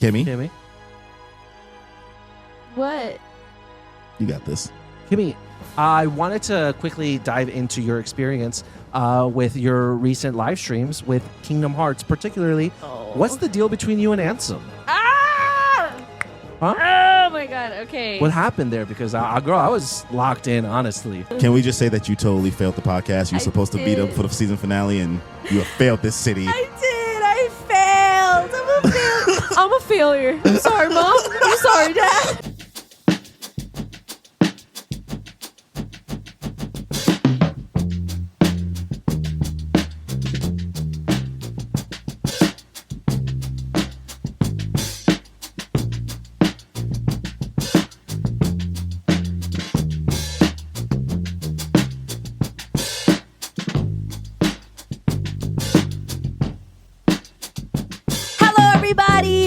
Kimmy. What? You got this. Kimmy, I wanted to quickly dive into your experience with your recent live streams with Kingdom Hearts, particularly. What's the deal between you and Ansem? Huh? Oh my god, okay. What happened there? Because I was locked in, honestly. Can we just say that you totally failed the podcast? You're supposed to beat up for the season finale, and you have failed this city. I failed. I'm a failure. I'm sorry, Mom. I'm sorry, Dad.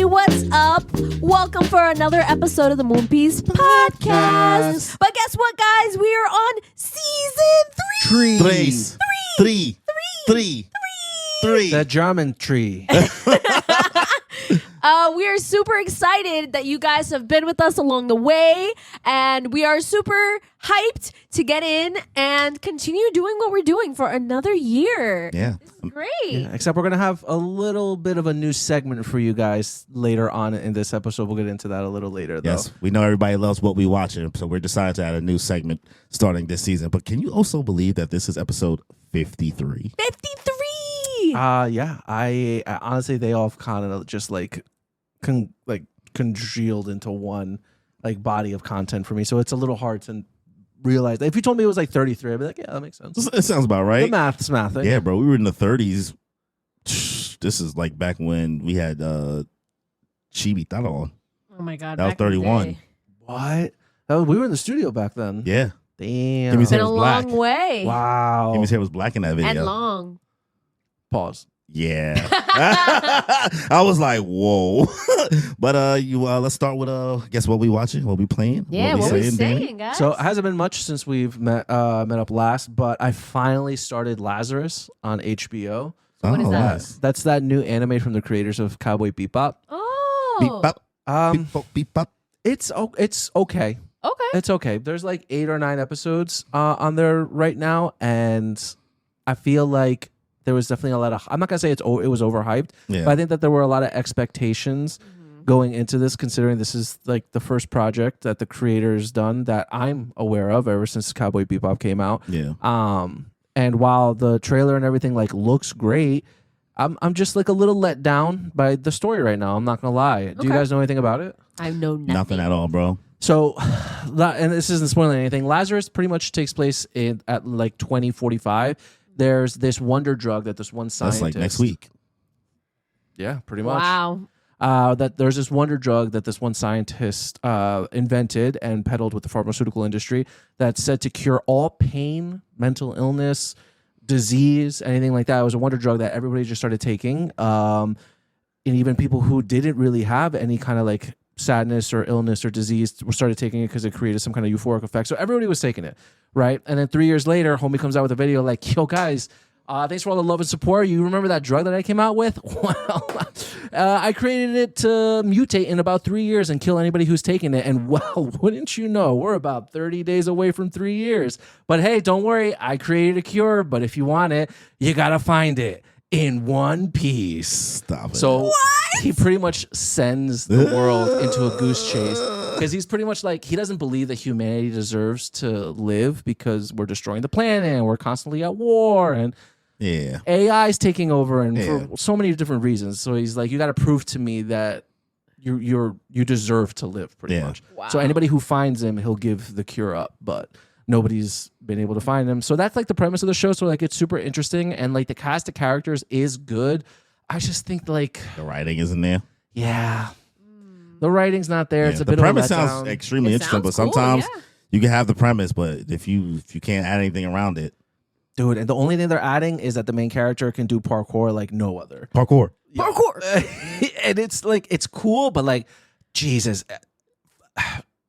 What's up? Welcome for another episode of the Moonpiece Podcast. But guess what, guys? We are on season 3. Three. The German tree. We are super excited that you guys have been with us along the way, and we are super hyped to get in and continue doing what we're doing for another year. Yeah. This is great. Yeah, except we're going to have a little bit of a new segment for you guys later on in this episode. We'll get into that a little later, though. Yes, we know everybody loves what we watching, so we're decided to add a new segment starting this season. But can you also believe that this is episode 53? 53! Yeah. I honestly, they all kind of just congealed into one body of content for me. So it's a little hard to realize. If you told me it was 33, I'd be like, yeah, that makes sense. It sounds about right. The math's math. Yeah, bro. We were in the 30s. This is back when we had Chibi Thought on. Oh my god. That was 31. What? We were in the studio back then. Yeah. Damn. Kimmy's It's been hair a was black. long way. Wow. Kimmy's hair was black in that video. And long. Pause. Yeah. I was like, whoa. But let's start with guess what we watching, what we playing, Yeah, what we saying, guys? So it hasn't been much since we've met up last, but I finally started Lazarus on HBO. What is that? Nice. That's that new anime from the creators of Cowboy Bebop. Oh. Beep bop, beep bop, beep bop. It's okay. Okay. It's okay. There's 8 or 9 episodes on there right now, and I feel like there was definitely a lot of. I'm not gonna say it was overhyped, Yeah. but I think that there were a lot of expectations going into this, considering this is the first project that the creators done that I'm aware of ever since Cowboy Bebop came out. Yeah. And while the trailer and everything looks great, I'm just a little let down by the story right now. I'm not gonna lie. Do you guys know anything about it? I know Nothing at all, bro. So, and this isn't spoiling anything. Lazarus pretty much takes place at 2045. There's this wonder drug that this one scientist. That's next week. Yeah, pretty much. Wow. That there's this wonder drug that this one scientist invented and peddled with the pharmaceutical industry that's said to cure all pain, mental illness, disease, anything like that. It was a wonder drug that everybody just started taking. And even people who didn't really have any kind of sadness or illness or disease started taking it because it created some kind of euphoric effect. So everybody was taking it, right? And then 3 years later, homie comes out with a video yo, guys, thanks for all the love and support. You remember that drug that I came out with? Well, I created it to mutate in about 3 years and kill anybody who's taking it. And well, wouldn't you know, we're about 30 days away from 3 years. But hey, don't worry, I created a cure. But if you want it, you got to find it in one piece. Stop it. So he pretty much sends the world into a goose chase because he's pretty much he doesn't believe that humanity deserves to live because we're destroying the planet and we're constantly at war and yeah, AI's taking over and for so many different reasons. So he's you got to prove to me that you deserve to live pretty much. Wow. So anybody who finds him, he'll give the cure up, but nobody's been able to find him. So that's the premise of the show. So it's super interesting and the cast of characters is good. I just think the writing isn't there. Yeah. The writing's not there. Yeah, It's a the bit premise of a letdown. sounds extremely It interesting, but sounds cool, sometimes yeah. you can have the premise, but if you can't add anything around it, Dude, and the only thing they're adding is that the main character can do parkour like no other. parkour. And it's it's cool, but Jesus.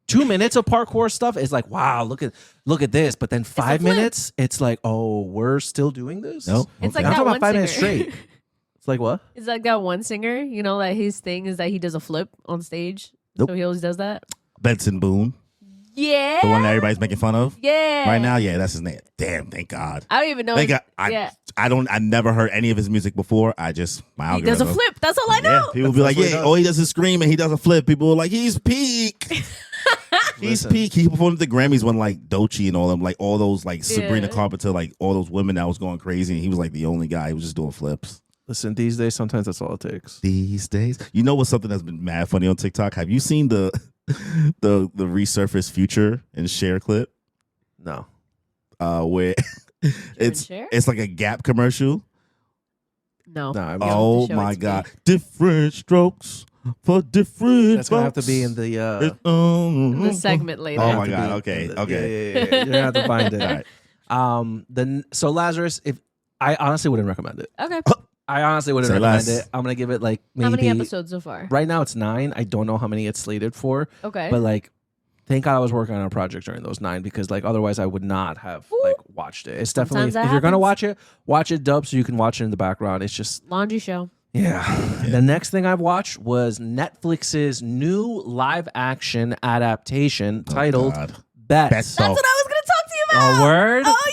2 minutes of parkour stuff is wow, look at this. But then 5 minutes, it's oh, we're still doing this? No, It's okay. like I'm that talking one about 5 minutes singer. straight. It's like what? It's like that one singer, you know, that his thing is that he does a flip on stage. Nope. So he always does that. Benson Boone, Yeah. the one that everybody's making fun of. Yeah. Right now, yeah, that's his name. Damn, thank God. I don't even know. Thank God. Yeah. I never heard any of his music before. My He does algorithm. a flip. That's all I know. Yeah, people be like, That's what he yeah, does. oh, he does a scream and he does a flip. People are like, he's peak. He's Listen. peak. He performed at the Grammys when like Doechii and all them, like all those like Sabrina Yeah. Carpenter, like all those women that was going crazy, and he was like the only guy who was just doing flips. Listen, these days sometimes that's all it takes. These days, you know what's something that's been mad funny on TikTok? Have you seen the the resurfaced Future and Cher clip? No. Where it's Cher? it's like a Gap commercial. No. No, I'm Oh show it my to God, me. different strokes for different. That's gonna have to be in folks. the The segment later. Oh have my to God. be Okay. in the- Okay. Yeah. You're gonna have to find it. All right. Then so Lazarus, if I honestly wouldn't recommend it. Okay. I honestly wouldn't Say recommend less. it. I'm gonna give it like maybe How many episodes so far? right now it's 9. I don't know how many it's slated for, Okay. but like thank God I was working on a project during those 9 because like otherwise I would not have Ooh. like watched it. It's definitely Sometimes that if you're gonna happens. watch it dubbed so you can watch it in the background. It's just Laundry show. yeah. The next thing I've watched was Netflix's new live action adaptation titled God. Bets. Bets. That's what I was going to talk to you about. A word? Oh,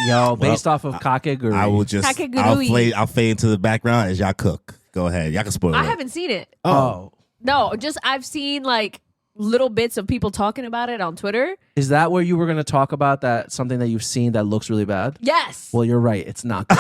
yeah. Yo, based off of Kakeguri. I will just Kakeguri. I'll fade into the background as y'all cook. Go ahead. Y'all can spoil I it. haven't seen it. Oh. No, just I've seen like little bits of people talking about it on Twitter. Is that where you were going to talk about that something that you've seen that looks really bad? Yes. Well, you're right. It's not good.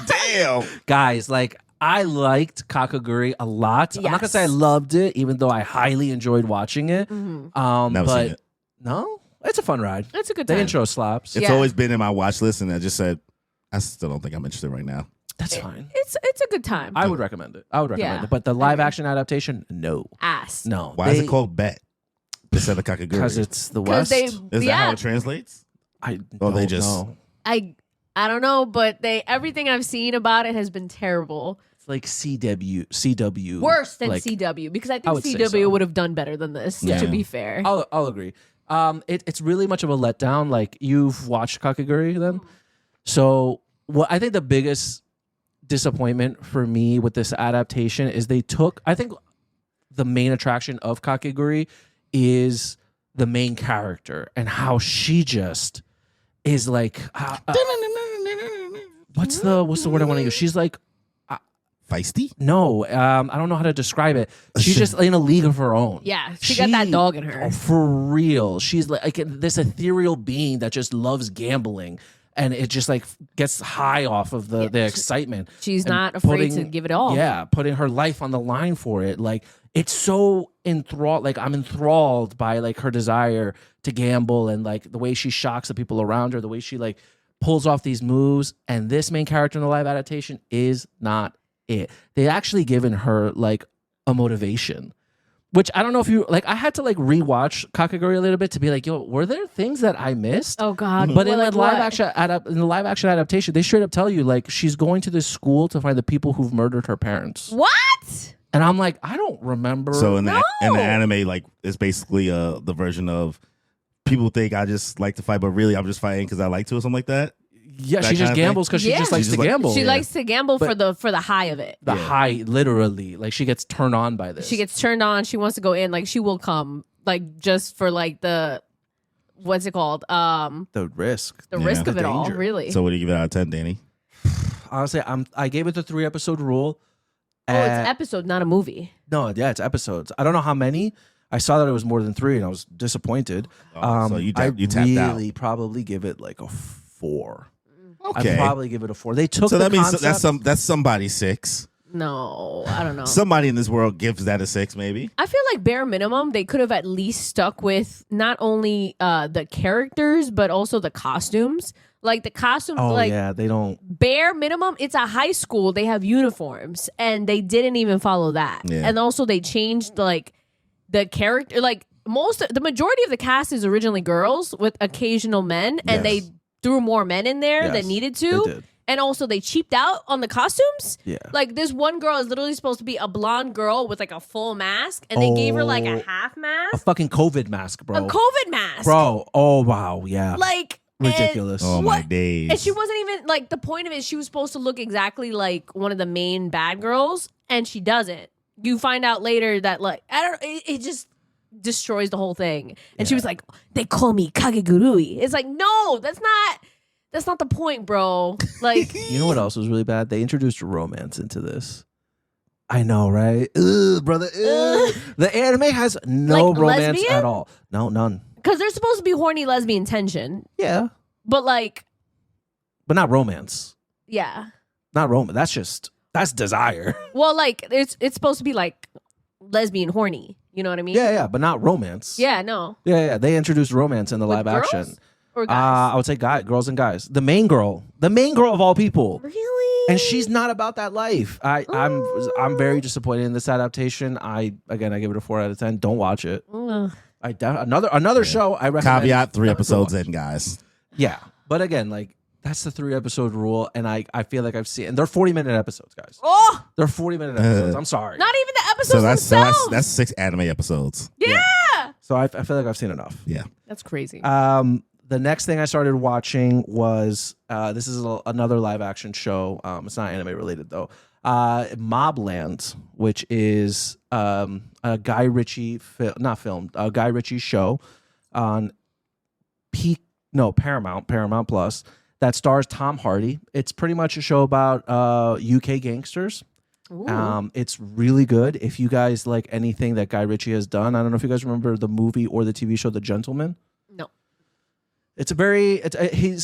Damn. Guys, like I liked Kakeguri a lot. I'm not gonna Yes. say I loved it, even though I highly enjoyed watching it. Never But seen it. no, it's a fun ride. It's a good The time. intro slaps. It's Yeah. always been in my watch list, and I just said I still don't think I'm interested right now. That's fine. It's a good time. I would recommend it. I would recommend Yeah. it. But the live action adaptation, no. Ass. No. Why is it called Bet instead of Kakeguri? Because it's the Because West. they Is that yeah. how it translates? I Oh, they don't just- know. I don't know, but everything I've seen about it has been terrible. It's like CW. Worse than like, CW because I I think would say CW so. would have done better than this. Yeah. To be fair, I'll agree. It's really much of a letdown. Like you've watched Kakeguri then, so what I think the biggest disappointment for me with this adaptation is they took. I think the main attraction of Kakeguri is the main character and how she just is like. What's the word I want to use? She's like. Feisty? No, I don't know how to describe it. She's just in a league of her own. yeah, she got that dog in her. Oh, for real. She's like this ethereal being that just loves gambling. And it just like gets high off of the excitement. She's And not afraid to putting- give it all. Yeah, putting her life on the line for it. Like it's so enthralled. Like I'm enthralled by like her desire to gamble and like the way she shocks the people around her, the way she like pulls off these moves. And this main character in the live adaptation is not it. They actually given her like a motivation, which I don't know if you like. I had to like rewatch Kakeguri a little bit to be like, yo, were there things that I missed? Oh God! But in Like the live what? in the live action adaptation, they straight up tell you like she's going to this school to find the people who've murdered her parents. What? And I'm like, I don't remember. So in the No. anime, like it's basically the version of people think I just like to fight, but really I'm just fighting because I like to or something like that. yeah, that she kind just of thing? gambles because she Yeah. just She likes just to like- gamble. She yeah. likes to gamble But- for the high of it. the high, literally. Like she gets turned on by this. She gets turned on. She wants to go in. Like she will come. Like just for like the what's it called? the risk. The Yeah. risk of The it all. danger. Really. So what do you give it out of 10, Danny? Honestly, I gave it the 3 episode rule. oh, it's episode, not a movie. No, yeah, it's episodes. I don't know how many. I saw that it was more than 3, and I was disappointed. Oh, so you I tapped out. really probably give it like a 4. Okay. I'd probably give it a 4. They took So the that means concept- that's somebody's 6. No, I don't know. Somebody in this world gives that a 6, maybe. I feel like bare minimum they could have at least stuck with not only the characters but also the costumes. Like the costumes, Oh like yeah, they don't. bare minimum. It's a high school. They have uniforms, and they didn't even follow that. Yeah. And also they changed like the character. Like the majority of the cast is originally girls with occasional men, and Yes. they threw more men in there Yes, than needed they to. did. And also they cheaped out on the costumes. Yeah. Like this one girl is literally supposed to be a blonde girl with like a full mask, and they gave her like a Oh. half A mask, fucking COVID mask, bro. a COVID mask. Bro, oh wow, yeah. Like Ridiculous. Oh my days. And she wasn't even like the point of it. She was supposed to look exactly like one of the main bad girls, and she doesn't. You find out later that like I don't. It just destroys the whole thing. And she was like, "They call me Kakeguri." It's like, no, that's not the point, bro. Like, You know what else was really bad? They introduced romance into this. I know, right? Ugh, brother. Ugh. The anime has no Like romance lesbian? at all. No, none. because there's supposed to be horny lesbian tension, Yeah, but like, but not romance. yeah. Not romance. That's desire. Well, like it's supposed to be like lesbian horny. You know what I mean? Yeah, but not romance. Yeah. No. Yeah. They introduced romance in the live With girls action. or guys. I would say girls and guys. The main girl of all people. Really? And she's not about that life. I'm very disappointed in this adaptation. I give it a 4 out of 10. Don't watch it. Ugh. Another show I recommend. Caveat: 3 never episodes watch. in, guys. Yeah, but again, like that's the 3-episode rule, and I feel like I've seen. And they're 40-minute episodes, guys. Oh, They're 40-minute episodes. I'm sorry. not even the episodes So themselves. that's 6 anime episodes. yeah. So I feel like I've seen enough. Yeah. That's crazy. The next thing I started watching was this is another live action show. It's not anime related though. Mobland, which is a Guy Ritchie a Guy Ritchie show on Paramount Plus that stars Tom Hardy. It's pretty much a show about UK gangsters. Ooh. It's really good. If you guys like anything that Guy Ritchie has done, I don't know if you guys remember the movie or the TV show The Gentleman. No. He's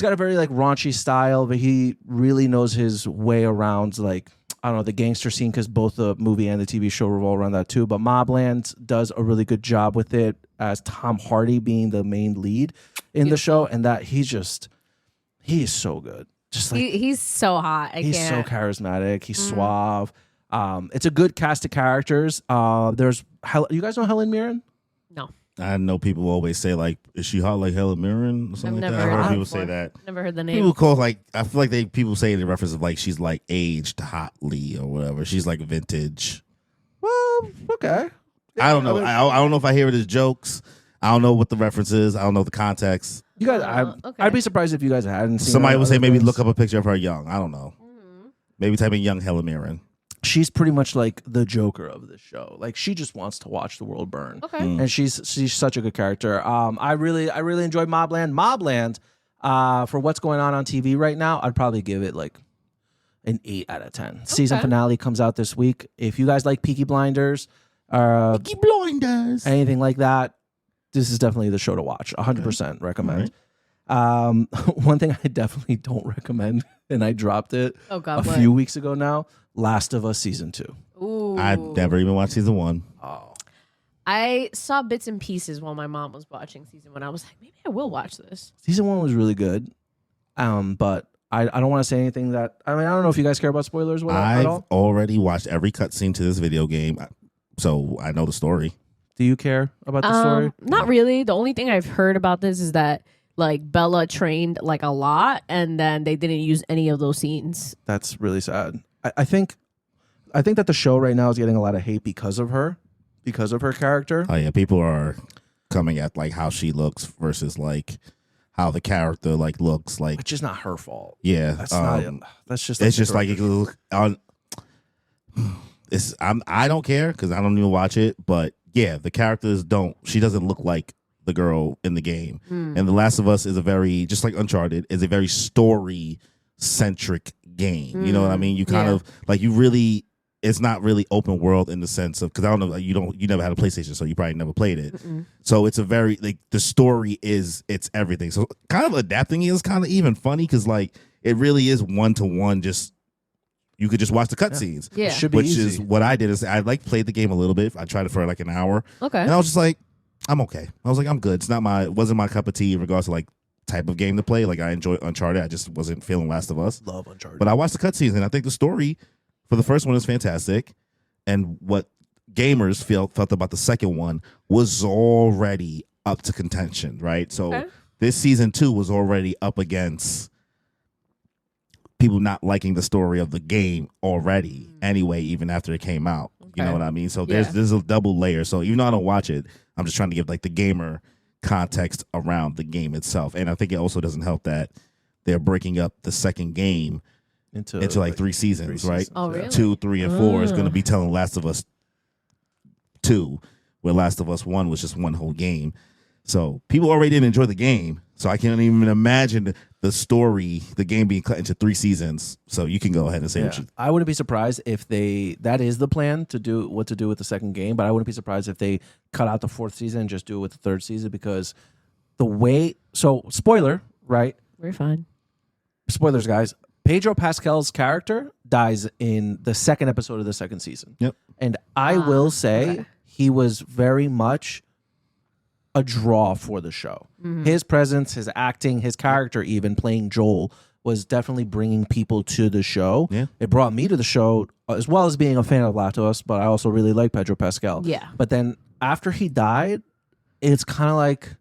got a very like raunchy style, but he really knows his way around like I don't know the gangster scene because both the movie and the TV show revolve around that too. But Mobland does a really good job with it as Tom Hardy being the main lead in the show, and that he is so good. Just like He's so hot. I he's can't. so charismatic. He's suave. It's a good cast of characters. You guys know Helen Mirren? No. I know people always say like, "Is she hot like Helen Mirren?" or something I've like never that. I heard heard that people before. say that. Never heard the name. People call like I feel like people say it in reference of like she's like aged hotly or whatever. She's like vintage. Well, okay. I don't know. I don't know if I hear it as jokes. I don't know what the reference is. I don't know the context. You guys, Okay. I'd be surprised if you guys hadn't seen. Somebody her would say other maybe things. look up a picture of her young. I don't know. Maybe type in young Helen Mirren. She's pretty much like the Joker of this show. Like she just wants to watch the world burn. Okay. And she's such a good character. I really enjoyed Mobland. Mobland, for what's going on TV right now, I'd probably give it like an 8 out of 10. Season finale comes out this week. If you guys like Peaky Blinders, Peaky Blinders. anything like that, this is definitely the show to watch. 100% recommend. One thing I definitely don't recommend, and I dropped it Oh God. a what? few weeks ago now. Last of Us season 2. Ooh. I've never even watched season 1. Oh, I saw bits and pieces while my mom was watching season 1. I was like, maybe I will watch this. season 1 was really good. But I don't want to say anything that I don't know if you guys care about spoilers at I've all. already watched every cutscene to this video game, so I know the story. Do you care about the story? Not really. The only thing I've heard about this is that like Bella trained like a lot, and then they didn't use any of those scenes. That's really sad. I think that the show right now is getting a lot of hate because of her character. Oh yeah, people are coming at like how she looks versus like how the character like looks like. Which is not her fault. Yeah, That's not. That's just. it's just like I don't care because I don't even watch it. But yeah, the characters don't. She doesn't look like the girl in the game. And The Last of Us is a very just like Uncharted is a very story centric game. You know what I mean? You kind of like you really. It's not really open world in the sense of because I don't know you never had a PlayStation, so you probably never played it. So it's a very like the story is it's everything. So kind of adapting is kind of even funny because like it really is 1-to-1. Just you could just watch the cutscenes, Yeah. Should be which easy. is what I did. Is I like played the game a little bit. I tried it for like an hour, Okay. and I was just like, I'm okay. I was like, I'm good. It wasn't my cup of tea in regards to like type of game to play. Like I enjoy Uncharted. I just wasn't feeling Last of Us. Love Uncharted. But I watched the cutscenes, and I think the story for the first one is fantastic. And what gamers felt about the second one was already up to contention, right? So this season 2 was already up against people not liking the story of the game already anyway, even after it came out. You know what I mean? So there's a double layer. So even though I don't watch it, I'm just trying to give like the gamer context around the game itself. And I think it also doesn't help that they're breaking up the second game into like 3 seasons, right? Oh, really? 2, 3, and 4 is going to be telling Last of Us 2, where Last of Us 1 was just one whole game. So people already didn't enjoy the game. So I can't even imagine the story, the game being cut into 3 seasons. So you can go ahead and say what you. I wouldn't be surprised if that is the plan to do what to do with the second game, but I wouldn't be surprised if they cut out the 4th season and just do it with the 3rd season, because the way, so spoiler, right? We're fine. Spoilers, guys. Pedro Pascal's character dies in the 2nd episode of the 2nd season. Yep. And I will say okay. he was very much a draw for the show. His presence, his acting, his character, even playing Joel, was definitely bringing people to the show. Yeah. It brought me to the show, as well as being a fan of Last of Us, but I also really like Pedro Pascal. Yeah. But then after he died, it's kind of like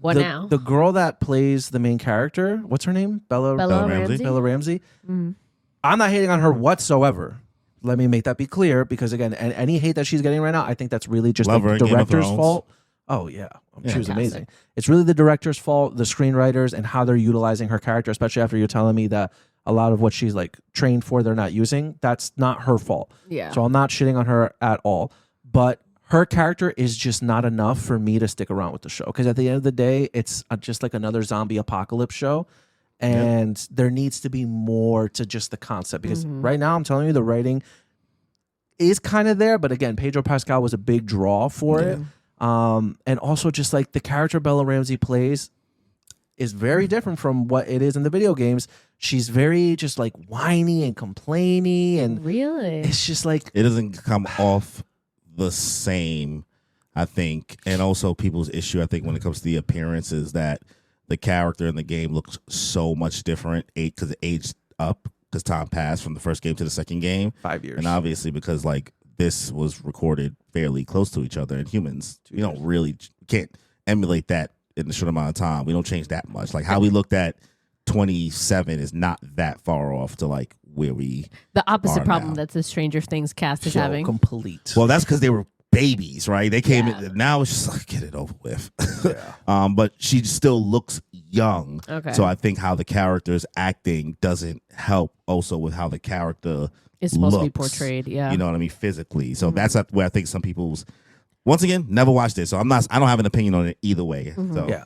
What now? the girl that plays the main character, what's her name? Bella Ramsey? Bella Ramsey. Mm. I'm not hating on her whatsoever. Let me make that be clear, because again, any hate that she's getting right now, I think that's really just Love her the in Game of director's Thrones. fault. Oh yeah, she was Fantastic. amazing. It's really the director's fault, the screenwriters, and how they're utilizing her character. Especially after you're telling me that a lot of what she's like trained for, they're not using. That's not her fault. Yeah. So I'm not shitting on her at all. But her character is just not enough for me to stick around with the show, because at the end of the day, it's just like another zombie apocalypse show. And there needs to be more to just the concept, because right now I'm telling you the writing is kind of there, but again, Pedro Pascal was a big draw for it. And also just like the character Bella Ramsey plays is very different from what it is in the video games. She's very just like whiny and complainy, and Really? it's just like It doesn't come off the same, I think. And also people's issue, I think, when it comes to the appearance is that the character in the game looks so much different because it aged up, because time passed from the first game to the second game. 5 years. And obviously because like this was recorded fairly close to each other, and humans, we don't really can't emulate that in a short amount of time. We don't change that much. Like how we looked at 27 is not that far off to like where we The opposite are problem now. that the Stranger Things cast is So having. complete. Well, that's because they were babies, right? They came Yeah. in. Now it's just like, get it over with. But she still looks young. Okay. So I think how the character's acting doesn't help also with how the character It's supposed to be looks, portrayed, yeah. You know what I mean? Physically. So that's where I think some people's, once again, never watched it. So I don't have an opinion on it either way. So Yeah,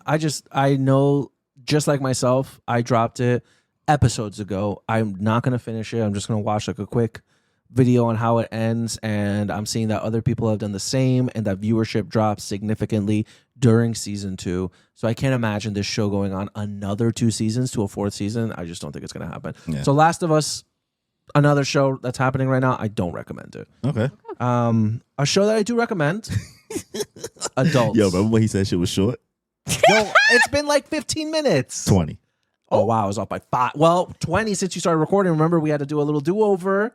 I know, just like myself, I dropped it episodes ago. I'm not going to finish it. I'm just going to watch like a quick video on how it ends, and I'm seeing that other people have done the same, and that viewership dropped significantly during season 2. So I can't imagine this show going on another 2 seasons to a 4th season. I just don't think it's going to happen. Yeah. So Last of Us, another show that's happening right now, I don't recommend it. Okay. A show that I do recommend, Adults. Yo, remember when he said shit was short? Yo, it's been like 15 minutes. 20. Oh, wow, I was off by 5. Well, 20 since you started recording. Remember, we had to do a little do-over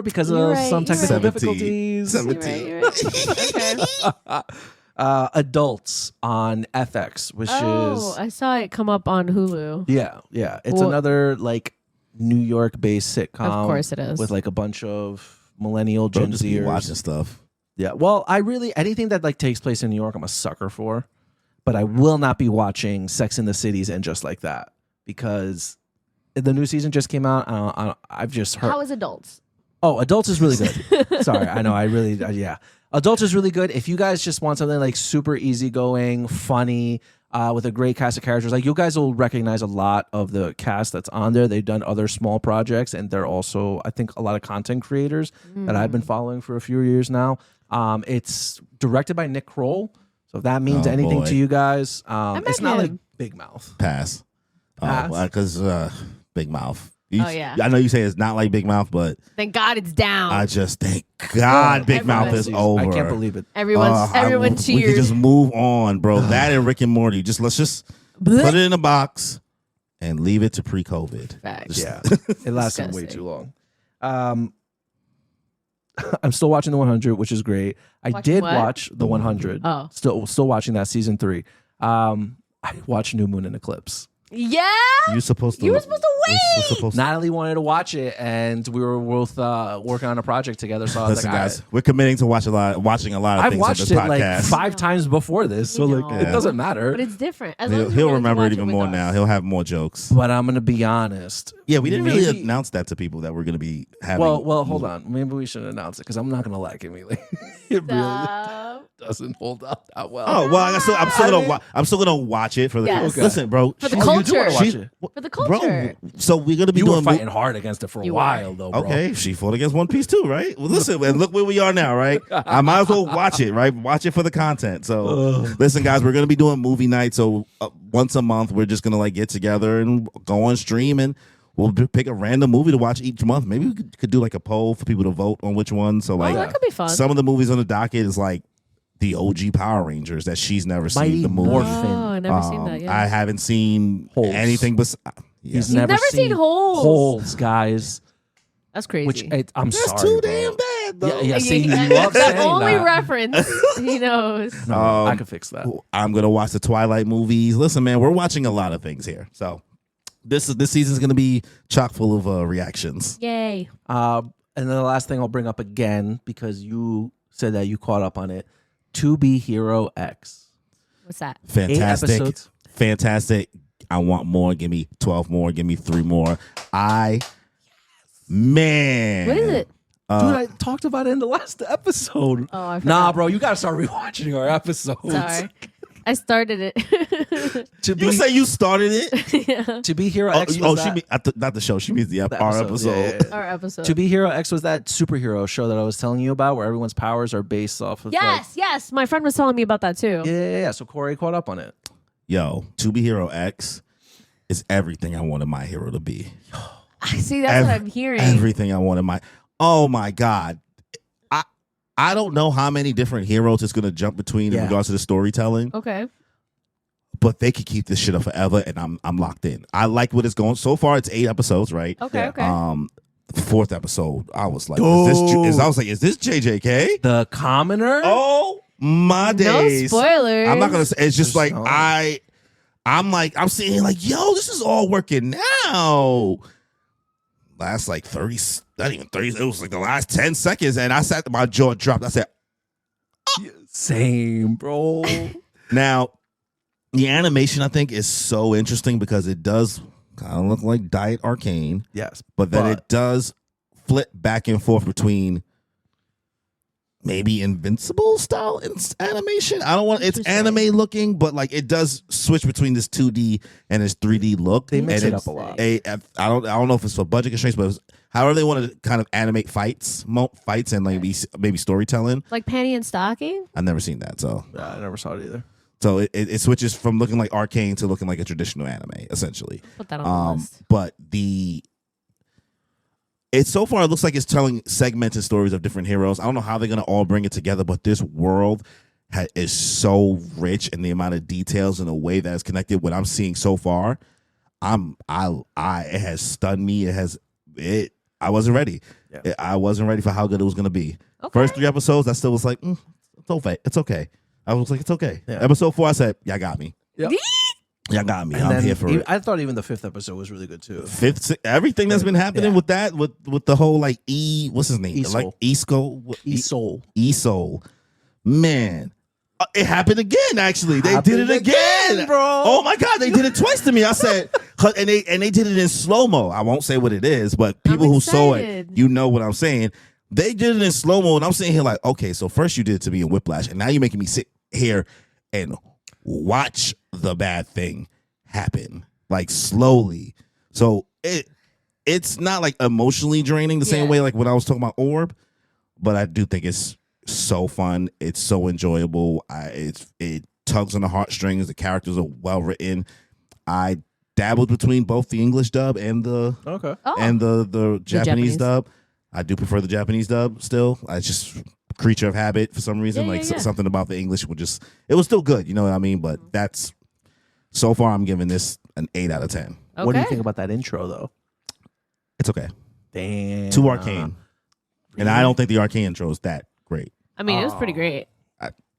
because You're of right, some you're technical right. difficulties. 17. You're right. Okay. Adults on FX, which Oh, is I saw it come up on Hulu. yeah. It's Well- another like New York-based sitcom. Of course it is. With like a bunch of millennial Bro, Gen just be Zers. watching stuff. Yeah. Well, anything that like takes place in New York, I'm a sucker for. But I will not be watching Sex in the Cities and Just Like That, because the new season just came out. I've just heard. How is Adults? Oh, Adults is really good. Sorry, I know. Yeah. Adults is really good. If you guys just want something like super easygoing, funny, with a great cast of characters, like you guys will recognize a lot of the cast that's on there. They've done other small projects, and they're also, I think, a lot of content creators that I've been following for a few years now. It's directed by Nick Kroll. So if that means Oh, anything boy. to you guys, met it's not like him. Big Mouth. Pass. Pass? Because Big Mouth. Oh, yeah. I know you say it's not like Big Mouth, but Thank God it's down. I just thank God Big everyone- Mouth is over. I can't believe it. Everyone We can cheered. just move on, bro. That and Rick and Morty. Let's just put it in a box and leave it to pre-COVID. Facts. Just- Yeah, it lasted way Disgusting. too long. I'm still watching The 100, which is great. I Watching did what? watch The 100. Oh. Still watching that season 3. I watched New Moon and Eclipse. Yeah. You were supposed to wait. Natalie wanted to watch it, and we were both working on a project together. So I was Listen, like, guys, we're committing to watching a lot of I've things on watched this it podcast. like 5 times before this, so like know. it doesn't matter. But it's different. As long as He'll you're remember willing it to even watch more with now. us. He'll have more jokes. But I'm gonna be honest. Yeah, we didn't really Maybe- announce that to people that we're going to be having. Well, hold on. Maybe we should announce it because I'm not gonna like it. Really, it really Stop. doesn't hold up that well. Oh well, I'm still gonna watch it for the. Yes. Okay. Listen, bro. For the Oh, you do wanna culture. watch She- it. For the culture. Bro, so we're gonna be You were doing fighting hard against it for a You while, were. though, bro. Okay, she fought against One Piece too, right? Well, listen, and look where we are now, right? I might as well watch it, right? Watch it for the content. So, listen, guys, we're gonna be doing movie night. So once a month, we're just gonna like get together and go on stream, and we'll pick a random movie to watch each month. Maybe we could do like a poll for people to vote on which one. So like, that could be fun. some of the movies on the docket is like the OG Power Rangers that she's never seen. Mighty The movie. Morphin. Oh, I never seen that yet. I haven't seen Holes. anything but. He's You've never seen Holes. Holes, guys. That's crazy. Which I'm That's sorry, too bro. damn bad, though. Yeah, see, you Yeah, love the saying only that. reference he knows. No, I can fix that. I'm gonna watch the Twilight movies. Listen, man, we're watching a lot of things here. So this season's gonna be chock full of reactions. Yay. And then the last thing I'll bring up again because you said that you caught up on it. To Be Hero X. What's that? Fantastic, episodes. fantastic. I want more. Give me 12 more. Give me 3 more. Man, What is it? Dude, I talked about it in the last episode. Oh, I forgot. Nah, bro, you gotta start rewatching our episodes. Sorry. I started it. To You be say you started it? Yeah. To Be Hero X was she that, not the show. She means the our episodes, episode. yeah, yeah. Our episode. To Be Hero X was that superhero show that I was telling you about, where everyone's powers are based off of. Yes, yes. My friend was telling me about that too. Yeah. So Corey caught up on it. Yo, To Be Hero X is everything I wanted my hero to be. See, that's what I'm hearing. Everything I wanted my. Oh my god. I don't know how many different heroes it's gonna jump between in regards to the storytelling. Okay. But they could keep this shit up forever, and I'm locked in. I like what it's going. So far, it's 8 episodes, right? Okay. Okay. The 4th episode, I was like, is this JJK? The Commoner. Oh my days! No spoilers. I'm not gonna say. It's just like no. I'm seeing like, yo, this is all working now. Last like 30, not even 30. It was like the last 10 seconds, and I sat. My jaw dropped. I said, Same, bro. now. The animation, I think, is so interesting because it does kind of look like Diet Arcane, Yes, but then it does flip back and forth between maybe Invincible style animation. I don't want it's anime looking, but like it does switch between this 2D and this 3D look. They mix And it it's up a lot. I don't know if it's for budget constraints, but however they want to kind of animate fights and like maybe storytelling. Like Penny and Stocking? I've never seen that, so. Yeah, I never saw it either. So it switches from looking like Arcane to looking like a traditional anime, essentially. Put that on the list. But so far it looks like it's telling segmented stories of different heroes. I don't know how they're gonna all bring it together, but this world is so rich in the amount of details and the way that it's connected. What I'm seeing so far, it has stunned me. I wasn't ready. Yeah. I wasn't ready for how good it was gonna be. Okay. First 3 episodes, I still was like, it's okay. It's okay. I was like, it's okay. Yeah. Episode 4, I said, y'all got me. Yep. Y'all got me. And I'm then here for it. I thought even the 5th episode was really good too. Everything that's been happening with that, with the whole like what's his name? E-Soul. Like Soul. E-Soul. Man. It happened again, actually. They did it Happened again, again, bro. Oh my God, they did it twice to me. I said, and they did it in slow-mo. I won't say what it is, but people who saw it, excited. you know what I'm saying. They did it in slow-mo, and I'm sitting here like, okay, so first you did it to me in Whiplash, and now you're making me sit here and watch the bad thing happen, like slowly. So it's not like emotionally draining the same way like when I was talking about Orb, but I do think it's so fun. It's so enjoyable. It tugs on the heartstrings. The characters are well written. I dabbled between both the English dub and the the Japanese dub. I do prefer the Japanese dub still. I just creature of habit for some reason. Something about the English it was still good, you know what I mean? But that's so far I'm giving this an 8 out of 10. Okay. What do you think about that intro though? It's okay. Damn. Too Arcane. And I don't think the Arcane intro is that great. I mean, it was pretty great.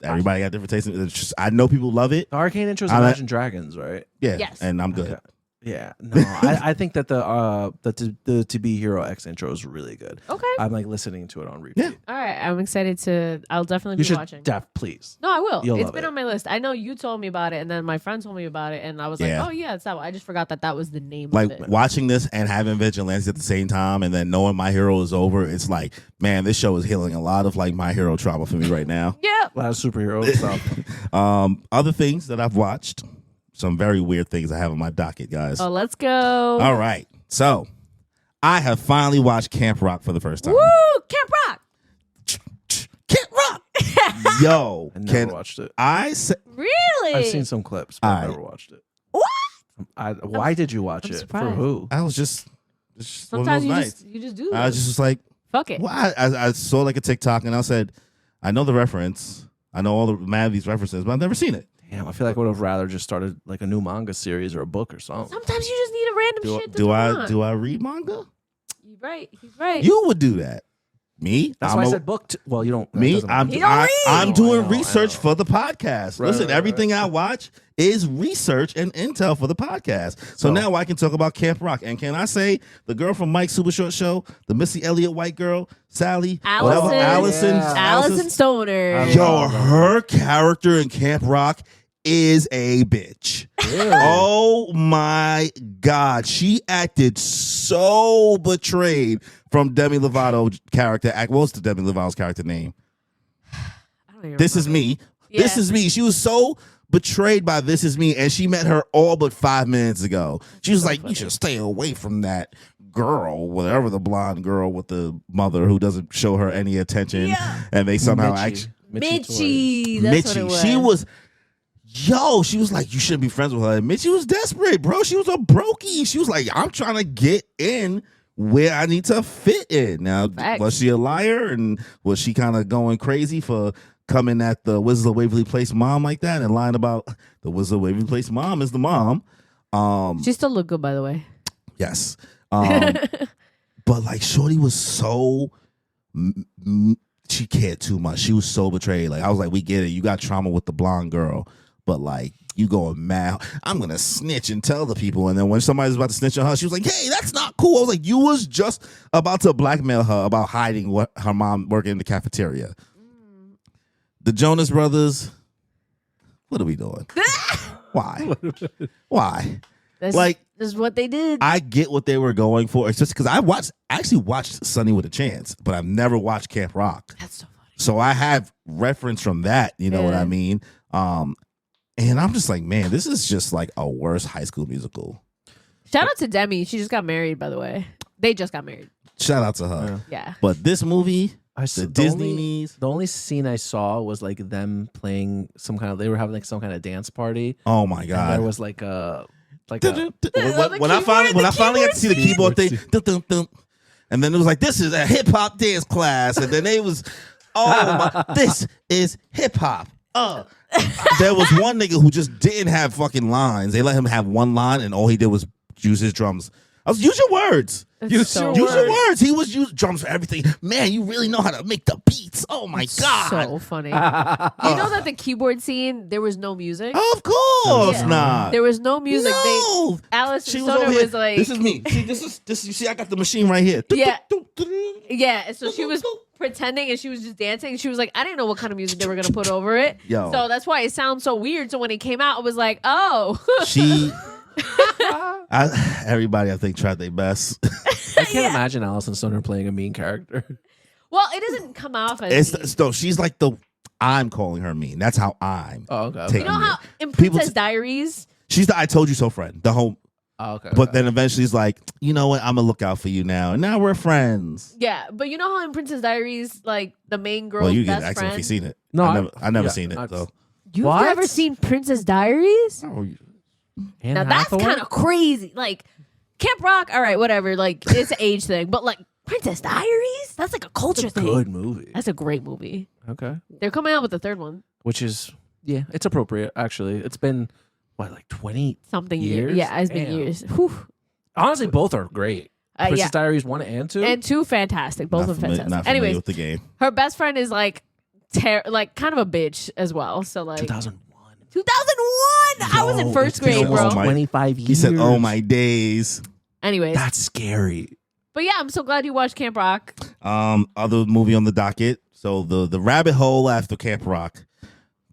Everybody got different tastes. It's just, I know people love it. The Arcane intro is I like- Imagine Dragons, right? Yeah. Yes. And I'm good. Okay. Yeah, no, I think that the To Be Hero X intro is really good. Okay. I'm like listening to it on repeat. Yeah. All right. I'm excited to. I'll definitely You be should watching. please. No, I will. You'll It's love been it. on my list. I know you told me about it, and then my friend told me about it, and I was Yeah. like, oh yeah, it's that one. I just forgot that was the name Like of it. watching this and having Vigilantes at the same time, and then knowing My Hero is over, it's like, man, this show is healing a lot of like My Hero trauma for me right now. Yeah. A lot of superhero stuff. Other things that I've watched, some very weird things I have on my docket, guys. Oh, let's go. All right, so I have finally watched Camp Rock for the first time. Woo! Camp Rock. Camp Rock, yo, I never can watched it. I say? Really? I've seen some clips, but I've All never right. watched it. What? Why did you watch I'm it? surprised. For who? I was just one of Sometimes those nights. you just do. I was just like, Fuck it. well, I saw like a TikTok and I said, I know the reference. I know all the mad of these references, but I've never seen it. Damn, I feel like I would have rather just started like a new manga series or a book or something. Sometimes you just need a random shit. Do I read manga? He's right. He's right. You would do that. Me? That's why I said book. Well, you don't. that Me? doesn't matter. He don't read. I'm doing I know. research for the podcast. Right, Listen, right, everything I watch is research and intel for the podcast. So now I can talk about Camp Rock. And can I say the girl from Mike's Super Short Show, the Missy Elliott white girl, Sally, Allison. whatever, Allison, Yeah. Allison Stoner. Yo, her character in Camp Rock is a bitch. Really? Oh my God. She acted so betrayed from Demi Lovato character. What's the Demi Lovato's character name? I don't even This Is remember. Me. Yeah. This Is Me. She was so betrayed by This Is Me, and she met her all but 5 minutes ago. She was like, you should stay away from that girl, whatever, the blonde girl with the mother who doesn't show her any attention. Yeah. And they somehow Mitchie. Mitchie. That's what it was. She was, she was like, you shouldn't be friends with her. And Mitchie was desperate, bro. She was a brokey. She was like, I'm trying to get in where I need to fit in. Now, Facts. was she a liar? And was she kind of going crazy for coming at the Wizard of Waverly Place mom like that and lying about the Wizard of Waverly Place mom is the mom? She still looked good, by the way. Yes. But like Shorty was so she cared too much. She was so betrayed. Like I was like, we get it. You got trauma with the blonde girl, but like you going mad. I'm gonna snitch and tell the people. And then when somebody's about to snitch on her, she was like, hey, that's not cool. I was like, you was just about to blackmail her about hiding what her mom working in the cafeteria. The Jonas Brothers, what are we doing? Why? Why? That's Like, just what they did. I get what they were going for. It's just because I actually watched Sunny with a Chance, but I've never watched Camp Rock. That's so funny. So I have reference from that, you know what I mean? And I'm just like, man, this is just like a worse High School Musical. Shout out to Demi. She just got married, by the way. They just got married. Shout out to her. Yeah. But this movie, the Disney only, needs. The only scene I saw was like them playing some kind of. They were having like some kind of dance party. Oh my And God. there was like a. When I finally got to see the keyboard thing, and then it was like, this is a hip hop dance class, and then they was, this is hip hop. There was one nigga who just didn't have fucking lines. They let him have one line, and all he did was use his drums. I was use your words. Use your words. He was using drums for everything. Man, you really know how to make the beats. Oh my God. So funny. You know that the keyboard scene, there was no music? Of course Yeah. not. There was no music. No. Alice She Stoner over here. was like, this is me. See, this. You see, I got the machine right here. Yeah. yeah. And so she was pretending and she was just dancing. And she was like, I didn't know what kind of music they were going to put over it. Yo. So that's why it sounds so weird. So when it came out, it was like, oh. She. Everybody, I think, tried their best. I can't imagine Allison Stoner playing a mean character. Well, it doesn't come off as mean. So she's like I'm calling her mean. That's how I'm. Oh, okay. taking You know how in People Princess t- Diaries, She's the I told you so friend. The whole. Oh, okay. But then eventually he's like, you know what? I'm gonna look out for you now, and now we're friends. yeah, but you know how in Princess Diaries, like the main girl's Well, you can best ask him if friend. he's seen it. No, I never yeah, seen it. So. You've What? never seen Princess Diaries? Anne Now that's Hathaway? kind of crazy. Like Camp Rock, all right, whatever. Like it's an age thing, but like Princess Diaries, that's like a culture thing. good movie. That's a great movie. Okay. They're coming out with the third one. Which is it's appropriate actually. It's been what, like 20 Something years? Yeah, it's been Damn. years. Whew. Honestly, both are great. Princess Yeah, Diaries 1 and 2. and 2 fantastic. Both of them Not fantastic. familiar Anyways, with the game. her best friend is like, like kind of a bitch as well. So like, 2001. 2001. I was in first grade, been bro. almost 25 years. He said, "Oh my days." Anyways, That's scary. but yeah, I'm so glad you watched Camp Rock. Other movie on the docket. So the rabbit hole after Camp Rock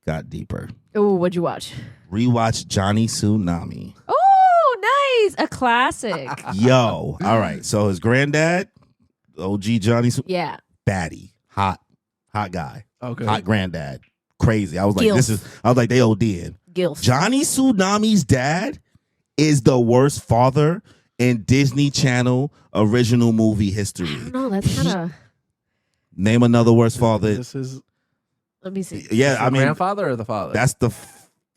got deeper. Oh, what'd you watch? Rewatch Johnny Tsunami. Oh, nice. A classic. Yo, all right. So his granddad, OG Johnny, Yeah. baddie, hot guy, Okay. hot granddad, crazy. I was like, Gilf. I was like, they ODing. Gilf. Johnny Tsunami's dad is the worst father in Disney Channel original movie history. No, that's kind of. Name another worst father. This is Let me see. Yeah, I mean, grandfather or the father? that's the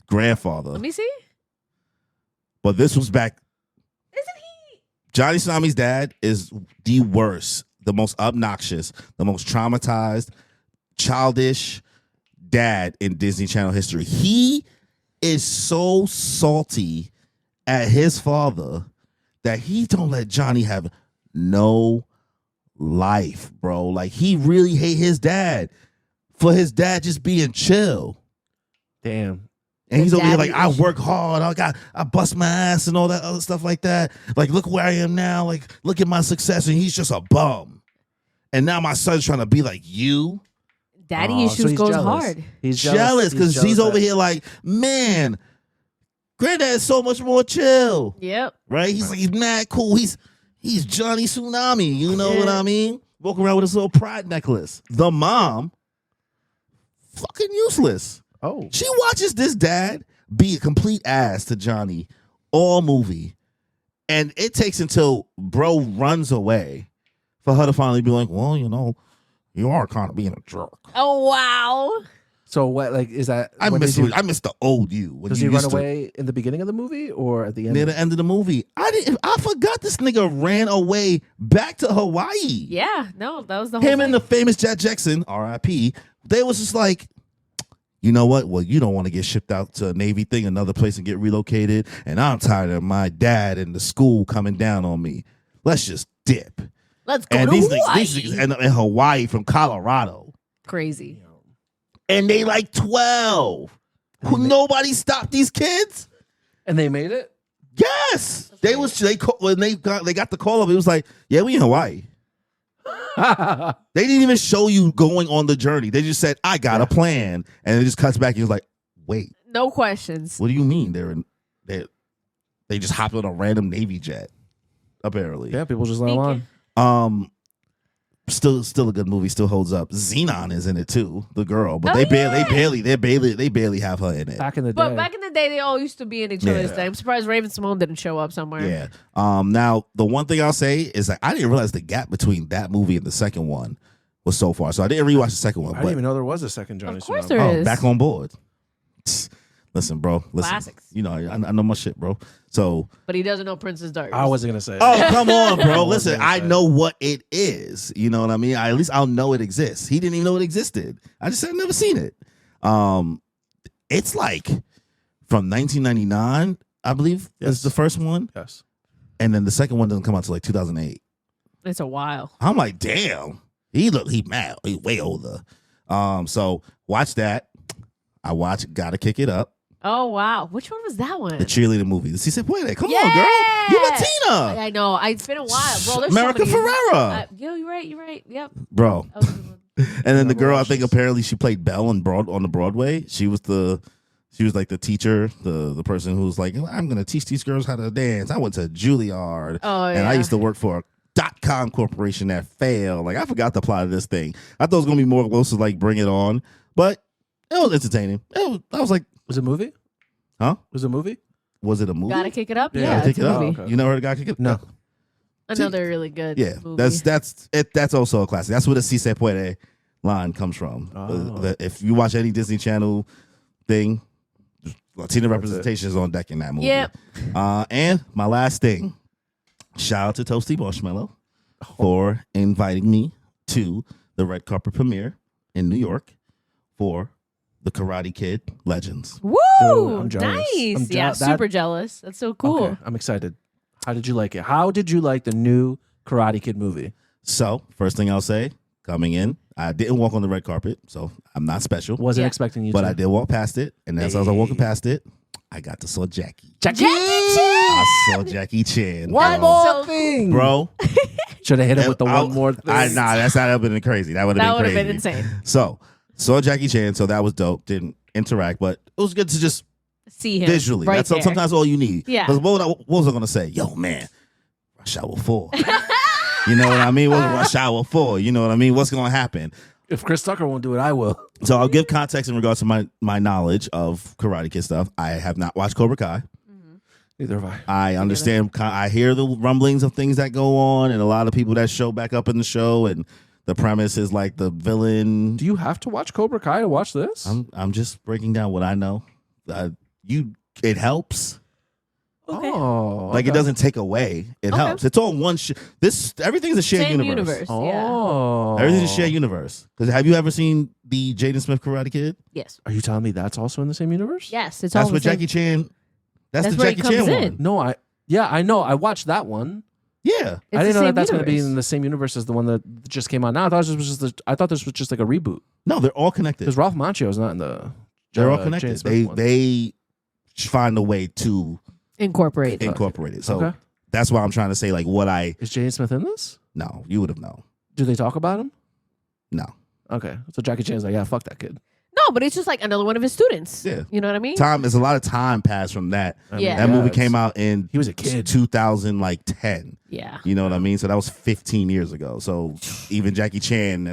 grandfather. Let me see. But this was back. Isn't he? Johnny Tsunami's dad is the worst, the most obnoxious, the most traumatized, childish dad in Disney Channel history. He is so salty at his father that he don't let Johnny have no life, bro. Like, he really hate his dad for his dad just being chill. Damn. And he's over here daddy like, I issue. work hard. I bust my ass and all that other stuff like that. Like, look where I am now. Like, look at my success. And he's just a bum. And now my son's trying to be like you. Daddy Oh, so issues he's goes jealous. hard. He's Jealous because he's over that- here like, man, granddad is so much more chill. Yep. Right? He's like, he's mad cool. He's Johnny Tsunami. You know what Yeah. I mean? Walking around with his little pride necklace. The mom, fucking useless. Oh. She watches this dad be a complete ass to Johnny all movie. And it takes until bro runs away for her to finally be like, well, you know, you are kind of being a jerk. Oh, wow. So what? Like, is that? I when miss did you- I miss the old you. When Does you he run used to- away in the beginning of the movie or at the end? near the end of the movie? I forgot this nigga ran away back to Hawaii. Yeah. No, that was the whole Him thing. and the famous Jet Jackson, R.I.P. They was just like, you know what? Well, you don't want to get shipped out to a Navy thing, another place, and get relocated. And I'm tired of my dad and the school coming down on me. Let's just dip. Let's go And to these Hawaii. niggas end up in Hawaii from Colorado. Crazy. And they like 12. Nobody stopped these kids? And they made it. Yes. When they got the call up, it was like, yeah, we in Hawaii. They didn't even show you going on the journey. They just said, I got a plan. And it just cuts back and it's like, wait, No questions. what do you mean? They just hopped on a random Navy jet, apparently. Yeah, people just let him on. Sneaking. Still a good movie, still holds up. Xenon is in it too, the girl. But Oh, they yeah. barely have her in it. Back in the day. But back in the day, they all used to be in each other's Yeah. thing. I'm surprised Raven Simone didn't show up somewhere. Yeah. Now the one thing I'll say is that I didn't realize the gap between that movie and the second one was so far. So I didn't rewatch the second one. I didn't even know there was a second Johnny Of course Tsunami. there is. Back on board. Listen, bro. Listen. Classics. You know, I know my shit, bro. So, But he doesn't know Princess Daughters. I wasn't gonna say. oh, come on, bro. Listen, gonna I say. know what it is. You know what I mean? At least I'll know it exists. He didn't even know it existed. I just said I've never seen it. It's like from 1999, I believe, Yes. is the first one. Yes. And then the second one doesn't come out till like 2008. It's a while. I'm like, damn. He mad. He way older. So watch that. I watch Gotta Kick It Up. Oh, wow. Which one was that one? The cheerleader movie. She said, "Wait, come Yeah. on, girl, you Latina, I know. It's been a while. Bro, there's America so many. Ferrera, Yo, you're right. Yep. bro." That was a good one. And then the girl, I watched think this. apparently she played Belle on the Broadway. She was like the teacher, the person who was like, "I'm gonna teach these girls how to dance." I went to Juilliard, Oh, and I yeah. used to work for a .com corporation that failed. Like, I forgot the plot of this thing. I thought it was gonna be more close to like Bring It On, but it was entertaining. I was like, Was it a movie? huh? Was it a movie? Was it a movie? Gotta Kick It Up? Yeah, Yeah, Gotta it's Kick a It Up. movie. Okay. You never heard of Gotta Kick It Up? No. Another really good Yeah, movie. that's also a classic. That's where the "Si se puede" line comes from. Oh. If you watch any Disney Channel thing, Latina representation is on deck in that movie. Yep. And my last thing, shout out to Toasty Marshmallow for inviting me to the red carpet premiere in New York for the Karate Kid Legends. Woo! Dude, I'm jealous. Nice. I'm Yeah, that- super jealous. That's so cool. Okay, I'm excited. How did you like it? How did you like the new Karate Kid movie? So, first thing I'll say, coming in, I didn't walk on the red carpet, so I'm not special. Wasn't Yeah. expecting you But to. I did walk past it, and as I was walking past it, I got to saw Jackie. Jackie Chan. I saw Jackie Chan. One bro. more thing. Bro. Should have hit him with the one more thing. Nah, that's not been crazy. That would have been crazy. insane. So, saw Jackie Chan, so that was dope. Didn't interact, but it was good to just See him visually. right That's there. sometimes all you need. Yeah. 'Cause what was I going to say? Yo, man, Rush Hour 4. You know what I mean? What's Rush Hour 4? You know what I mean? What's going to happen? If Chris Tucker won't do it, I will. So I'll give context in regards to my knowledge of Karate Kid stuff. I have not watched Cobra Kai. Neither have I. I understand. I hear the rumblings of things that go on, and a lot of people that show back up in the show, and the premise is like the villain. Do you have to watch Cobra Kai to watch this? I'm just breaking down what I know. It helps. Okay. Oh, Like it doesn't take away. It Okay. helps. It's all one. Everything's a shared Same universe. Yeah. Oh, Everything's a shared universe. Because have you ever seen the Jaden Smith Karate Kid? Yes. Are you telling me that's also in the same universe? Yes. It's all That's the what same. Jackie Chan. That's the where he Jackie Chan comes in. one. No, I know. I watched that one. Yeah. It's I the didn't know same that that's going to be universe. in the same universe as the one that just came out now. I thought this was just like a reboot No, they're all connected. because Ralph Macchio is not in the. They're all Jaden connected. Smith one. They find a way to Incorporated. incorporate it. So Okay. that's why I'm trying to say like what I Is Jaden Smith in this? no, you would have known. Do they talk about him? No. Okay, so Jackie Chan's like, yeah, fuck that kid. No, but it's just like another one of his students. Yeah. You know what I mean? There's a lot of time passed from that. I mean, Yeah. That movie it's- came out in He was a kid. 2010. Yeah. You know what I mean? So that was 15 years ago. So even Jackie Chan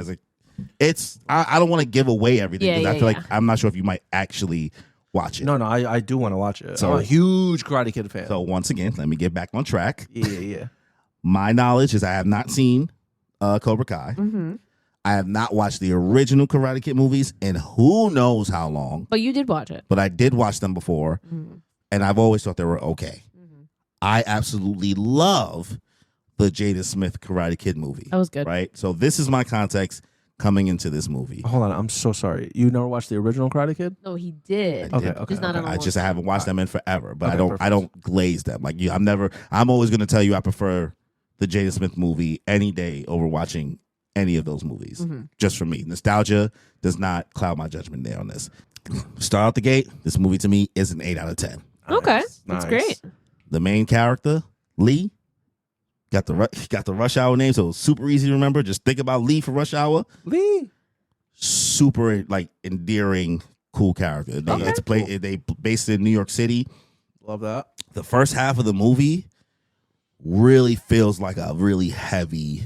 I don't want to give away everything Yeah, because I yeah, feel yeah. like I'm not sure if you might actually watch it. No, I do want to watch it. So- I'm a huge Karate Kid fan. So once again, let me get back on track. yeah. My knowledge is I have not seen Cobra Kai. Mm-hmm. I have not watched the original Karate Kid movies in who knows how long, But you did watch it. but I did watch them before, Mm-hmm. and I've always thought they were okay. Mm-hmm. I absolutely love the Jada Smith Karate Kid movie. That was good. Right? So this is my context coming into this movie. Hold on, I'm so sorry. You never watched the original Karate Kid? No, he did. I Okay, did. okay. Just not in a I long just time. haven't watched them in forever, but Okay, I don't glaze them. Like you, I'm always going to tell you I prefer the Jada Smith movie any day over watching any of those movies. Mm-hmm. Just for me, nostalgia does not cloud my judgment there on this. Start out the gate, this movie to me is an 8 out of 10. Okay. Nice. That's great. The main character, Lee, got the Rush Hour name, so it's super easy to remember. Just think about Lee for Rush Hour. Lee. Super like endearing, cool character. They based it in New York City. Love that. The first half of the movie really feels like a really heavy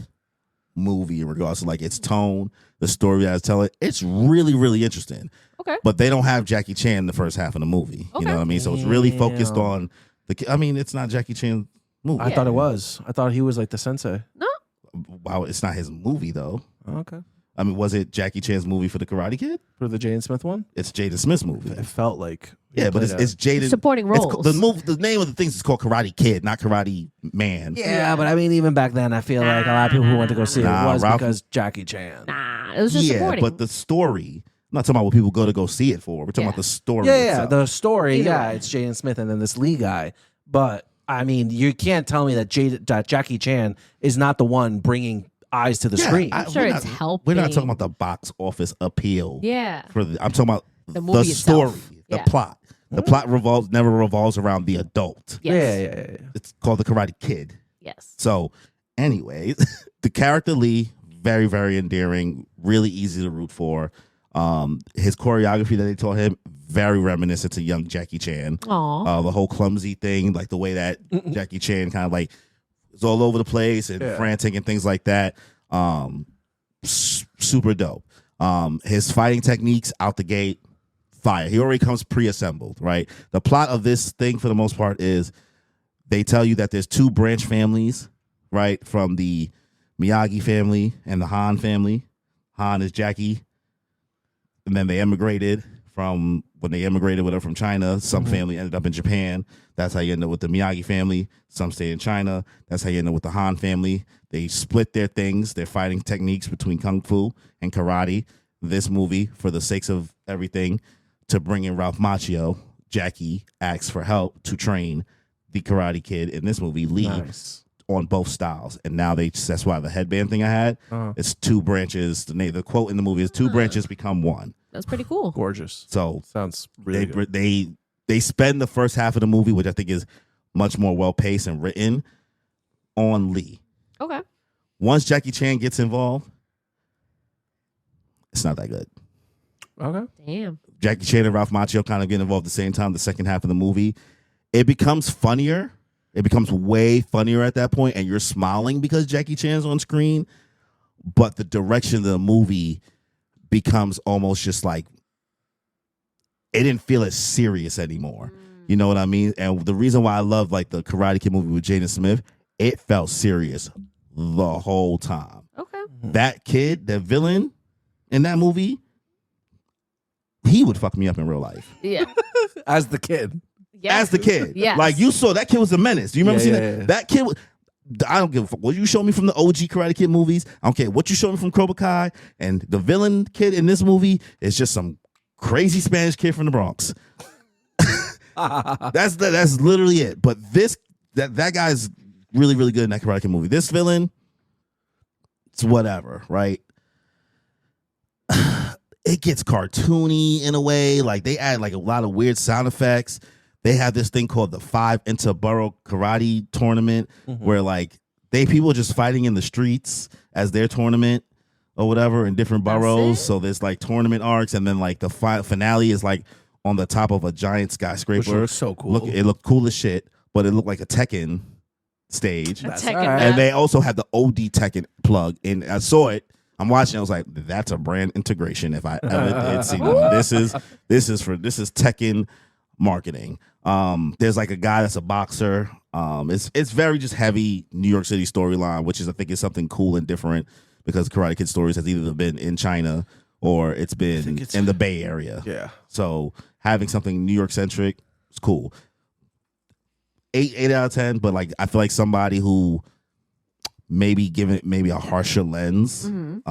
movie in regards to like its tone, the story that it's telling. It's really, really interesting. Okay. But they don't have Jackie Chan in the first half of the movie. You Okay. know what I mean? So it's really focused Damn. on it's not Jackie Chan's movie. I thought it was. I thought he was like the sensei. Wow, it's not his movie though. Okay. I mean, was it Jackie Chan's movie for the Karate Kid? For the Jaden Smith one? It's Jaden Smith's movie. It felt like. he Yeah, but played it's Jaden. Supporting it's roles. the name of the things is called Karate Kid, not Karate Man. Yeah, but I mean, even back then, I feel like a lot of people who went to go see it Nah, was Ralph- because Jackie Chan. Nah, it was just Yeah, supporting. but the story. I'm not talking about what people go see it for. We're talking Yeah. about the story. Yeah, itself. the story. Either Yeah, way. it's Jaden Smith and then this Lee guy. But I mean, you can't tell me that Jackie Chan is not the one bringing eyes to the Yeah, screen. I'm sure we're it's not- helping. We're not talking about the box office appeal. Yeah. I'm talking about The movie story, itself. the Yeah. plot. The plot never revolves around the adult. Yes. Yeah. It's called the Karate Kid. Yes. So, anyways, the character Lee, very, very endearing, really easy to root for. His choreography that they taught him, very reminiscent to young Jackie Chan. Aw. The whole clumsy thing, like the way that Jackie Chan kind of like is all over the place and Yeah. frantic and things like that. Super dope. His fighting techniques out the gate, fire. He already comes pre-assembled, right? The plot of this thing, for the most part, is they tell you that there's two branch families, right? From the Miyagi family and the Han family. Han is Jackie. And then they emigrated when they emigrated with her from China. Some family ended up in Japan. That's how you end up with the Miyagi family. Some stay in China. That's how you end up with the Han family. They split their things, their fighting techniques between Kung Fu and Karate. This movie, for the sakes of everything, to bring in Ralph Macchio, Jackie asks for help to train the Karate Kid in this movie, Lee, Nice. on both styles, and now that's why the headband thing I had it's 2 branches. The quote in the movie is 2 branches become one. That's pretty cool. Gorgeous. So Sounds really good. they spend the first half of the movie, which I think is much more well paced and written, on Lee. Okay. Once Jackie Chan gets involved, it's not that good. Okay. Damn. Jackie Chan and Ralph Macchio kind of get involved at the same time. The second half of the movie, it becomes funnier. It becomes way funnier at that point, and you're smiling because Jackie Chan's on screen. But the direction of the movie becomes almost just like it didn't feel as serious anymore. You know what I mean? And the reason why I love like the Karate Kid movie with Jaden Smith, it felt serious the whole time. Okay. That kid, that villain in that movie, he would fuck me up in real life. Yeah. As the kid. Yeah. As the kid. Yes. Like you saw, that kid was a menace. Do you remember seeing Yeah. that? That kid was, I don't give a fuck what you show me from the OG Karate Kid movies. I don't care what you show me from Cobra Kai. And the villain kid in this movie is just some crazy Spanish kid from the Bronx. That's literally it. But that guy's really, really good in that Karate Kid movie. This villain, it's whatever, right? It gets cartoony in a way. Like they add like a lot of weird sound effects. They have this thing called the 5 Inter-Borough Karate Tournament where like people just fighting in the streets as their tournament or whatever in different boroughs. So there's like tournament arcs, and then like the finale is like on the top of a giant skyscraper. Which looks so cool. It looked cool as shit, but it looked like a Tekken stage. Tekken all right. map. And they also had the OD Tekken plug. And I saw it. I'm watching. I was like, "That's a brand integration." If I ever did see one, this is Tekken marketing. There's like a guy that's a boxer. It's very just heavy New York City storyline, which I think is something cool and different because Karate Kid stories has either been in China or it's been in the Bay Area. Yeah. So having something New York centric is cool. 8 out of 10, but like I feel like somebody who maybe given it maybe a harsher lens in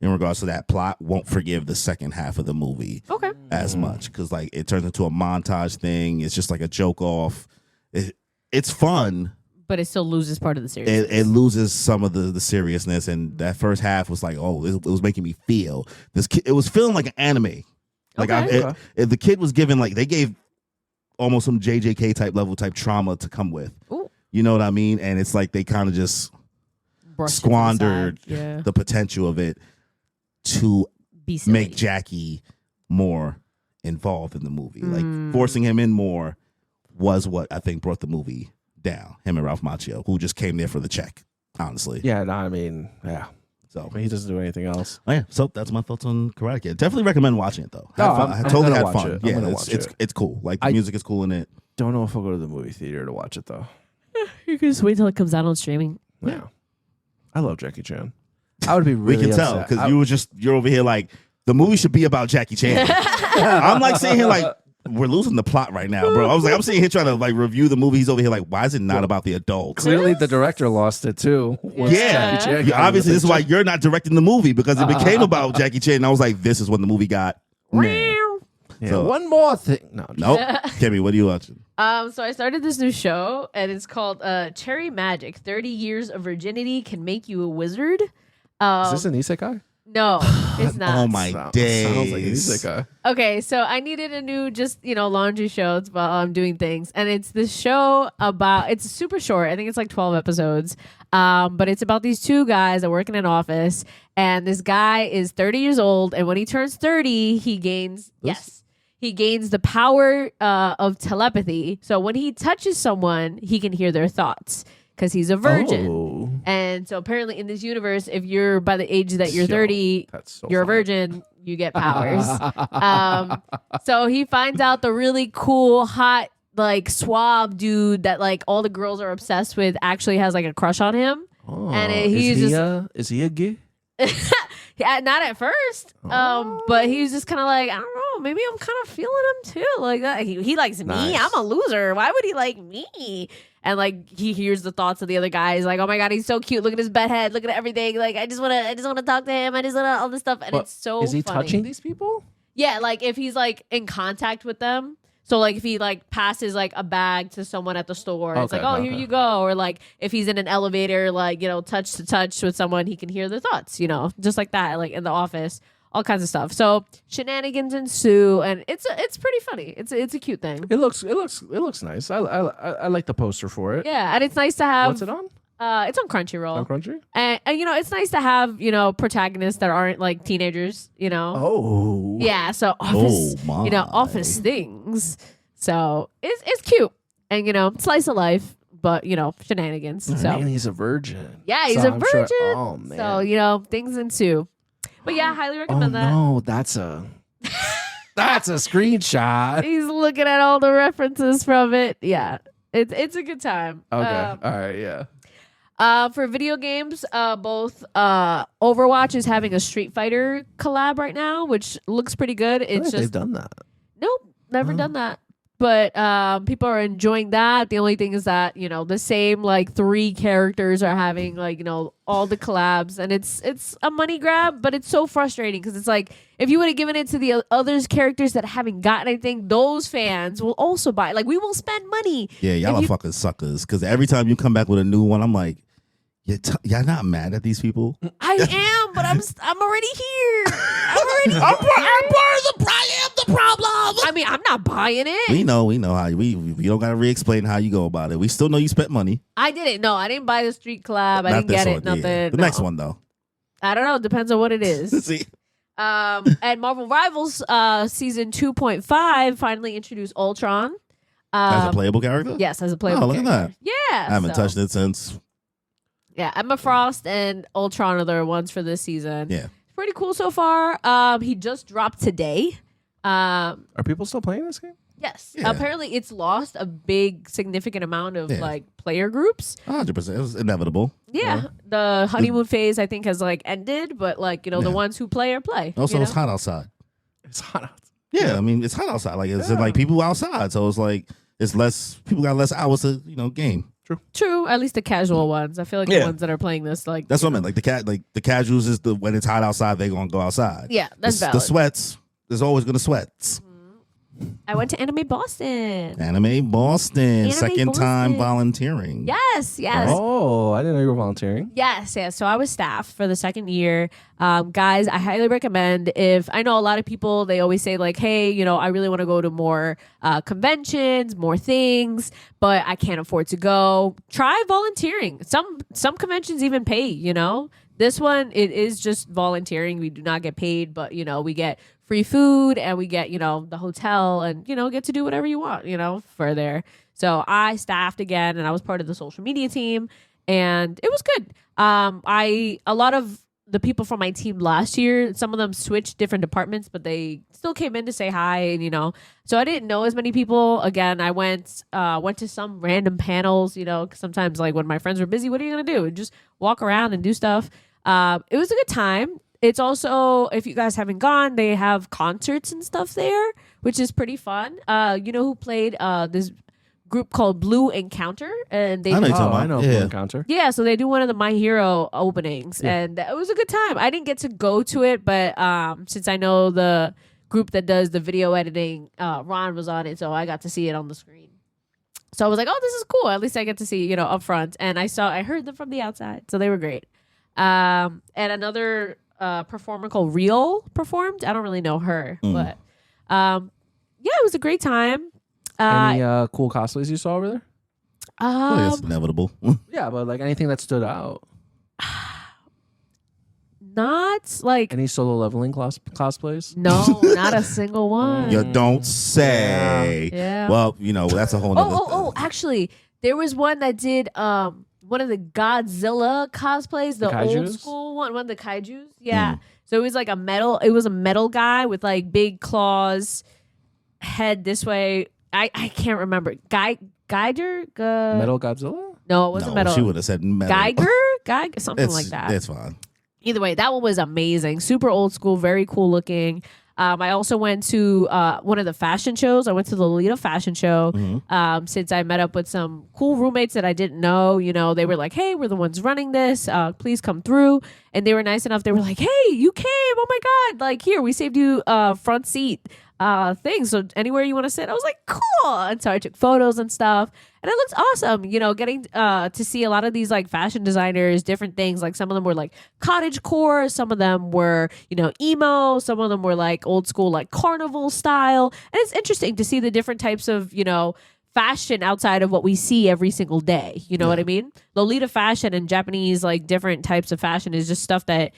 regards to that plot won't forgive the second half of the movie as much, because like it turns into a montage thing. It's just like a joke off. It's fun, but it still loses part of the series. it loses some of the seriousness, and that first half was like, oh, it was making me feel this. It was feeling like an anime. Like the kid was given like they gave almost some JJK level trauma to come with. Ooh. You know what I mean? And it's like they kind of just squandered the potential of it to make Jackie more involved in the movie. Like forcing him in more was what I think brought the movie down. Him and Ralph Macchio, who just came there for the check, honestly. Yeah, no, I mean, yeah. So He doesn't do anything else. oh yeah, so that's my thoughts on Karate Kid. Definitely recommend watching it though. I'm totally gonna had watch fun. it. I'm Yeah, gonna watch it. it's cool. Like the music is cool in it. Don't know if I'll go to the movie theater to watch it though. You can just wait till it comes out on streaming. Yeah. I love Jackie Chan. I would be We really can tell upset. because you're over here like the movie should be about Jackie Chan. I'm like sitting here like we're losing the plot right now, bro. I'm sitting here trying to like review the movie. He's over here like, why is it not about the adults? Clearly, the director lost it too. once Yeah, Jackie Chan got obviously in the this is why picture. you're not directing the movie, because it became about Jackie Chan. And I was like, this is what the movie got. Yeah, So- one more thing. No, Nope. Kimmy, what are you watching? So I started this new show, and it's called Cherry Magic. 30 Years of Virginity Can Make You a Wizard. is this an isekai? No, it's not. Oh my Sounds days. like an isekai. Okay, so I needed a new, just, laundry show while I'm doing things. And it's this show about, it's super short. I think it's like 12 episodes. But it's about these two guys that work in an office. And this guy is 30 years old. And when he turns 30, he gains, he gains the power of telepathy. So when he touches someone, he can hear their thoughts because he's a virgin. Oh. And so apparently in this universe, if you're by the age that you're Yo, 30, that's so you're a funny. virgin, you get powers. So he finds out the really cool, hot, like suave dude that like all the girls are obsessed with actually has like a crush on him. Oh, And he's is he a gay? Yeah, not at first. But he was just kind of like, I don't know, maybe I'm kind of feeling him too. Like that. He likes me. Nice. I'm a loser. Why would he like me? And like he hears the thoughts of the other guys, like, oh my god, he's so cute. Look at his bedhead. Look at everything. Like I just wanna talk to him. I just wanna all this stuff. And But it's so Is he funny. touching these people? Yeah, like if he's like in contact with them. So like if he like passes like a bag to someone at the store, it's like, oh, here you go. Or like if he's in an elevator, like, you know, touch to touch with someone, he can hear their thoughts, you know, just like that, like in the office, all kinds of stuff. So shenanigans ensue, and it's pretty funny. It's a cute thing. It looks nice. I like the poster for it. Yeah, and it's nice to have. What's it on? It's on Crunchyroll. On Crunchy? And you know, it's nice to have, you know, protagonists that aren't like teenagers, you know. Oh. Yeah, so office, my. you know, office things. So it's cute. And you know, slice of life, but you know, shenanigans. So And he's a virgin. yeah, he's So a I'm virgin. Sure, oh man. So, you know, things ensue. But yeah, I highly recommend that. No, that's a screenshot. He's looking at all the references from it. Yeah. It's a good time. Okay. All right, yeah. For video games, both Overwatch is having a Street Fighter collab right now, which looks pretty good. It's just they've done that. nope, never done that. But people are enjoying that. The only thing is that, you know, the same like 3 characters are having like, you know, all the collabs, and it's a money grab, but it's so frustrating because it's like if you would have given it to the others characters that haven't gotten anything, those fans will also buy. Like we will spend money. Yeah, y'all are fucking suckers. Because every time you come back with a new one, I'm like, y'all not mad at these people? I am, but I'm already here. I'm part of the problem. I mean, I'm not buying it. We know how we don't gotta re-explain how you go about it. We still know you spent money. I didn't. No, I didn't buy the Street Collab. I didn't get it. Nothing. Yeah. The next one though. I don't know. It depends on what it is. See. And Marvel Rivals season 2.5 finally introduced Ultron. As a playable character? Yes, as a playable look at character. that. Yeah. I haven't touched it since. Yeah, Emma Frost and Ultron are the ones for this season. Yeah. Pretty cool so far. He just dropped today. Are people still playing this game? Yes. Yeah. Apparently it's lost a big significant amount of like player groups. 100%. It was inevitable. Yeah. The honeymoon phase I think has like ended, but like, you know, the ones who play play. Also, you know? it's hot outside. It's hot out. Yeah, I mean, it's hot outside. Like, it's like people outside. So it's like, it's less, people got less hours to, you know, game. True. At least the casual ones. I feel like the ones that are playing this, like, that's what I meant. Like the casuals is when it's hot outside, they're gonna go outside. Yeah, that's valid. The sweats. There's always gonna sweat. I went to Anime Boston. Anime Boston. Second Boston. time volunteering. Yes. Oh, I didn't know you were volunteering. Yes. So I was staff for the second year. Guys, I highly recommend if I know a lot of people, they always say like, hey, you know, I really want to go to more conventions, more things, but I can't afford to go. Try volunteering. Some conventions even pay, you know. This one, it is just volunteering. We do not get paid, but, you know, we get free food and we get, you know, the hotel and, you know, get to do whatever you want, you know, for there. So I staffed again and I was part of the social media team and it was good. A lot of the people from my team last year, some of them switched different departments, but they still came in to say hi and, you know, so I didn't know as many people. Again, I went to some random panels, you know, 'cause sometimes like when my friends were busy, what are you going to do? Just walk around and do stuff. It was a good time. It's also, if you guys haven't gone, they have concerts and stuff there, which is pretty fun. You know who played this group called Blue Encounter? And they I know you're talking about. I know Yeah. Encounter. yeah, so they do one of the My Hero openings, and it was a good time. I didn't get to go to it, but since I know the group that does the video editing, Ron was on it, so I got to see it on the screen. So I was like, oh, this is cool. At least I get to see, you know, up front. And I heard them from the outside, so they were great. And another performer called Real performed. I don't really know her, but yeah, it was a great time. Any cool cosplays you saw over there? Well, it's inevitable. Yeah, but like anything that stood out. Not like Any solo leveling cosplays? no, not a single one. You don't say. Yeah. Well, you know, that's a whole nother Oh, actually, there was one that did one of the Godzilla cosplays, the old kaijus? school one of the kaijus. Yeah. So it was like a metal guy with like big claws, head this way. I can't remember. Geiger? Metal Godzilla? No, it wasn't No, metal. she would have said metal. Geiger? Something like that. That's fine. Either way, that one was amazing. Super old school, very cool looking. I also went to one of the fashion shows. I went to the Lolita fashion show since I met up with some cool roommates that I didn't know. You know, they were like, hey, we're the ones running this. Please come through. And they were nice enough. They were like, hey, you came. Oh, my God. Like, here, we saved you front seat. thing. So anywhere you want to sit, I was like, cool. And so I took photos and stuff, and it looks awesome. You know, getting to see a lot of these like fashion designers, different things. Like some of them were like cottagecore, some of them were, you know, emo, some of them were like old school, like carnival style. And it's interesting to see the different types of, you know, fashion outside of what we see every single day. You know what I mean? Lolita fashion and Japanese like different types of fashion is just stuff that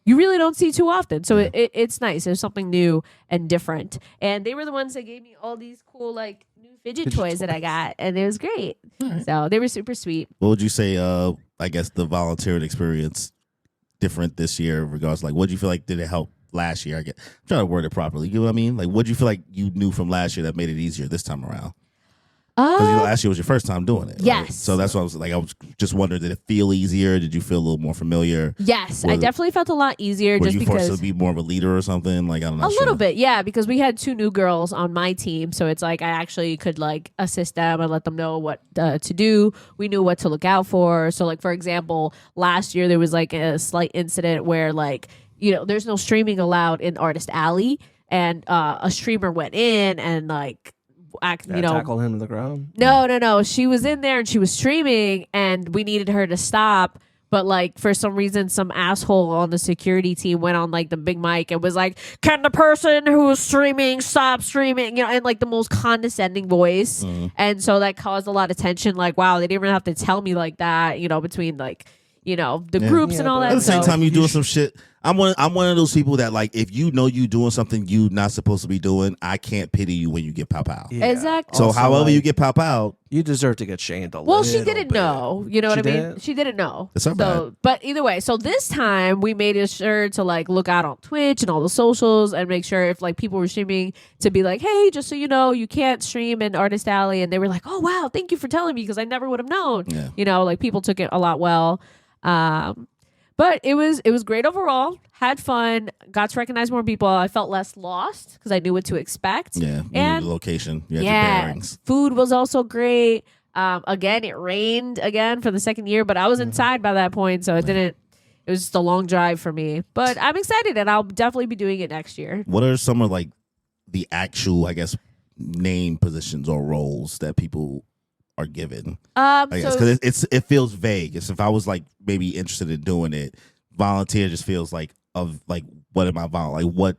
you really don't see too often. So it's nice. There's something new and different. And they were the ones that gave me all these cool like new fidget toys that I got, and it was great. Right. So they were super sweet. What would you say? I guess the volunteering experience different this year in regards to, like, what do you feel like did it help last year? I'm trying to word it properly. You know what I mean? Like, what do you feel like you knew from last year that made it easier this time around? Because last year was your first time doing it. Yes. Right? So that's what I was like. I was just wondering, did it feel easier? Did you feel a little more familiar? Yes, I definitely felt a lot easier. Were just you because forced to be more of a leader or something? Like, I don't know. A little bit, yeah, because we had 2 new girls on my team, so it's like I actually could like assist them and let them know what to do. We knew what to look out for. So, like for example, last year there was like a slight incident where like, you know, there's no streaming allowed in Artist Alley, and a streamer went in and like. Tackle him to the ground. No. She was in there and she was streaming, and we needed her to stop. But like for some reason, some asshole on the security team went on like the big mic and was like, "Can the person who is streaming stop streaming?" You know, in like the most condescending voice. And so that caused a lot of tension. Like, wow, they didn't even have to tell me like that. You know, between like, you know, the groups and all that. At the same time, you doing some shit. I'm one of those people that, like, if you know you doing something you not supposed to be doing, I can't pity you when you get pop out. Yeah. Exactly. So also, however you get pop out, you deserve to get shamed a little. Well, she didn't know. You know what I mean? She didn't know. It's not bad. But either way, so this time we made sure to like look out on Twitch and all the socials and make sure if like people were streaming to be like, hey, just so you know, you can't stream in Artist Alley. And they were like, oh wow, thank you for telling me, because I never would have known. Yeah. You know, like people took it a lot well. But it was great overall. Had fun. Got to recognize more people. I felt less lost because I knew what to expect. Yeah, you knew the location. You had your bearings. Food was also great. Again, it rained again for the second year, but I was inside by that point, so it didn't. It was just a long drive for me. But I'm excited, and I'll definitely be doing it next year. What are some of like the actual, I guess, name positions or roles that people are given? I guess because it feels vague. It's, if I was like maybe interested in doing it, volunteer just feels like what am I what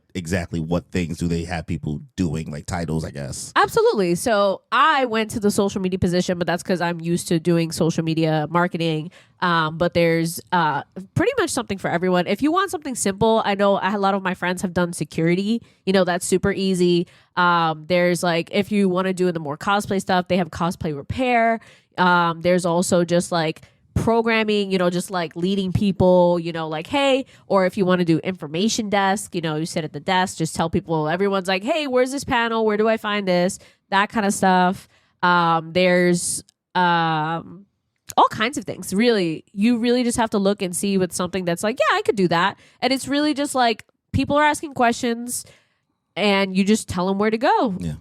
things do they have people doing, like titles, I guess. Absolutely. So I went to the social media position, but that's because I'm used to doing social media marketing. But there's pretty much something for everyone. If you want something simple, I know a lot of my friends have done security. You know, that's super easy. There's like, if you want to do the more cosplay stuff, they have cosplay repair. There's also just like programming, you know, just like leading people, you know, like, hey, or if you want to do information desk, you know, you sit at the desk, just tell people, everyone's like, hey, where's this panel? Where do I find this? That kind of stuff. There's all kinds of things. Really, you really just have to look and see with something that's like, yeah, I could do that. And it's really just like people are asking questions and you just tell them where to go. Yeah.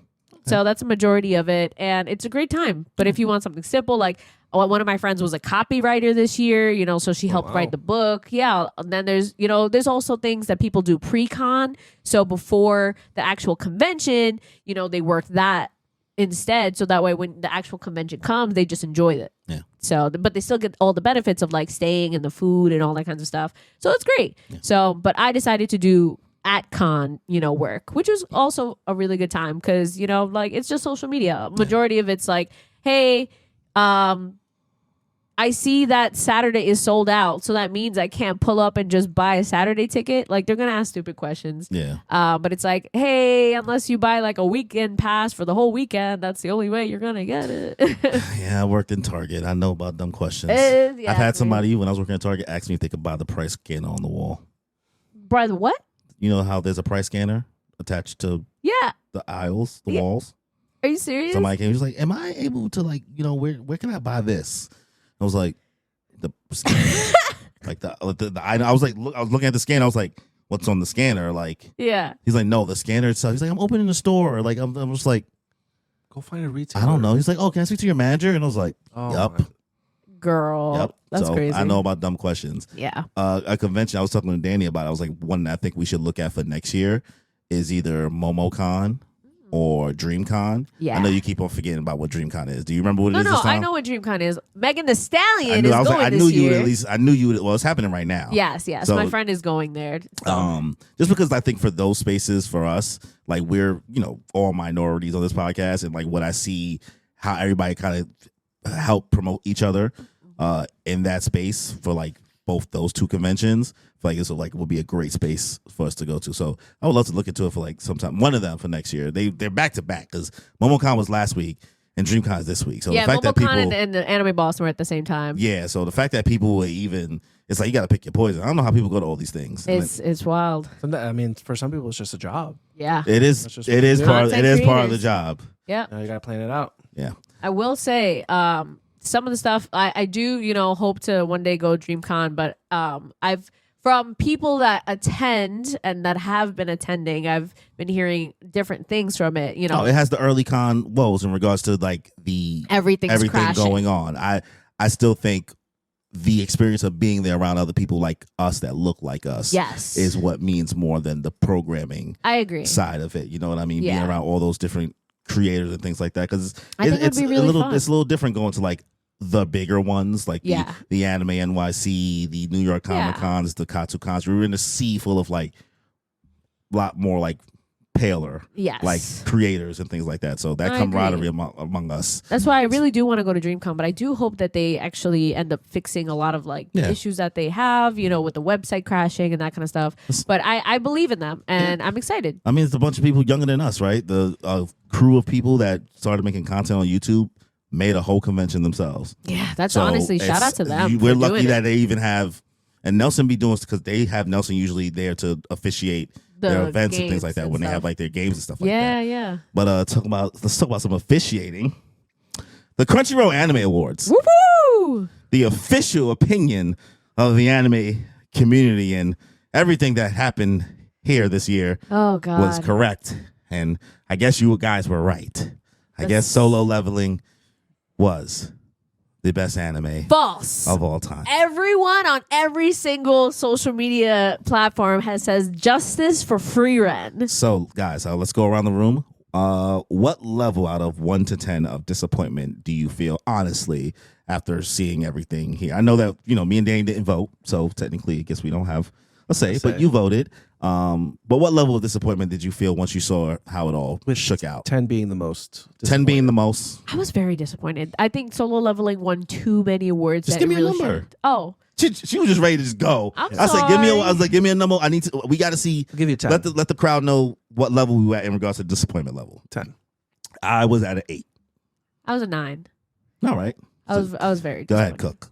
So that's a majority of it, and it's a great time. But if you want something simple, like one of my friends was a copywriter this year, you know, so she helped write the book. Yeah. And then there's also things that people do pre-con. So before the actual convention, you know, they work that instead. So that way when the actual convention comes, they just enjoy it. Yeah. So, but they still get all the benefits of like staying and the food and all that kinds of stuff. So it's great. Yeah. So, but I decided to do at con, you know, work, which was also a really good time because, you know, like it's just social media. Majority of it's like, hey, I see that Saturday is sold out, so that means I can't pull up and just buy a Saturday ticket. Like, they're going to ask stupid questions. Yeah. But it's like, hey, unless you buy like a weekend pass for the whole weekend, that's the only way you're going to get it. Yeah, I worked in Target. I know about dumb questions. Yeah, I've had somebody, when I was working at Target, ask me if they could buy the price scanner on the wall. Buy the what? You know how there's a price scanner attached to the aisles, the walls? Are you serious? Somebody came, he was like, am I able to, like, you know, where can I buy this? I was like, the scanner. Like the I was like, I was looking at the scanner. I was like, what's on the scanner? Like, yeah. He's like, no, the scanner itself. He's like, I'm opening the store. Like, I'm just like, go find a retailer. I don't know. He's like, oh, can I speak to your manager? And I was like, yup. Girl. Yep. That's crazy. I know about dumb questions. Yeah. A convention I was talking to Danny about, I was like, one that I think we should look at for next year is either Momocon or Dreamcon. Yeah. I know you keep on forgetting about what Dreamcon is. Do you remember what it No, is no, this time? I know what Dreamcon is. Megan the Stallion I is going I this knew year. you would at least. I knew you would. Well, it's happening right now. Yes. So, my friend is going there. So. Just because I think for those spaces, for us, like we're, all minorities on this podcast, and like what I see, how everybody kind of help promote each other in that space for like both those two conventions. I feel like this will be a great space for us to go to. So I would love to look into it for like sometime, one of them for next year. They're back to back because Momocon was last week and Dreamcon is this week. So yeah, the fact Momocon that people and the Anime Boston were at the same time. Yeah, so the fact that people were even, it's like you got to pick your poison. I don't know how people go to all these things. It's wild. I mean, for some people, it's just a job. Yeah, It is just part of Content the job. Yeah. You gotta plan it out. Yeah. I will say, some of the stuff I do, hope to one day go DreamCon, but I've from people that attend and that have been attending, I've been hearing different things from it. Oh, it has the early con woes in regards to like the everything crashing. going on. I still think the experience of being there around other people like us that look like us Yes. is what means more than the programming I agree. side of it. You know what I mean? Yeah. Being around all those different creators and things like that, because I think it'd be really fun. it's a little different going to like the bigger ones, like Yeah. the Anime NYC, the New York Comic Cons, the Katsu Cons. We were in a sea full of like a lot more like paler Yes. like creators and things like that. So that I camaraderie agree. among us. That's why I really do want to go to DreamCon, but I do hope that they actually end up fixing a lot of like Yeah. issues that they have, with the website crashing and that kind of stuff. But I believe in them and I'm excited. I mean, it's a bunch of people younger than us, right? The crew of people that started making content on YouTube made a whole convention themselves. Yeah, that's So honestly shout out to them. We're for lucky doing that it. they even have, and Nelson be doing because they have Nelson usually there to officiate their The events and things games like that and when they stuff. have like their games and stuff like Yeah, that. yeah. But let's talk about some officiating. The Crunchyroll Anime Awards, Woo-hoo! the official opinion of the anime community, and everything that happened here this year Oh God. was correct. And I guess you guys were right. I guess Solo Leveling was the best anime False. of all time. Everyone on every single social media platform says justice for Free Ren. So, guys, let's go around the room. What level out of 1 to 10 of disappointment do you feel, honestly, after seeing everything here? I know that, me and Danny didn't vote, so technically, I guess we don't have a say, but you voted. But what level of disappointment did you feel once you saw how it all shook out? 10 being the most. 10 being the most. I was very disappointed. I think Solo Leveling won too many awards. Just that give me a really number. shouldn't. Oh, She was just ready to just go. I'm I said, give me sorry. a number. We got to see. I'll give you a 10. Let the crowd know what level we were at in regards to disappointment level. 10. I was at an 8. I was a 9. All right. I was very Go ahead, disappointed. Cook.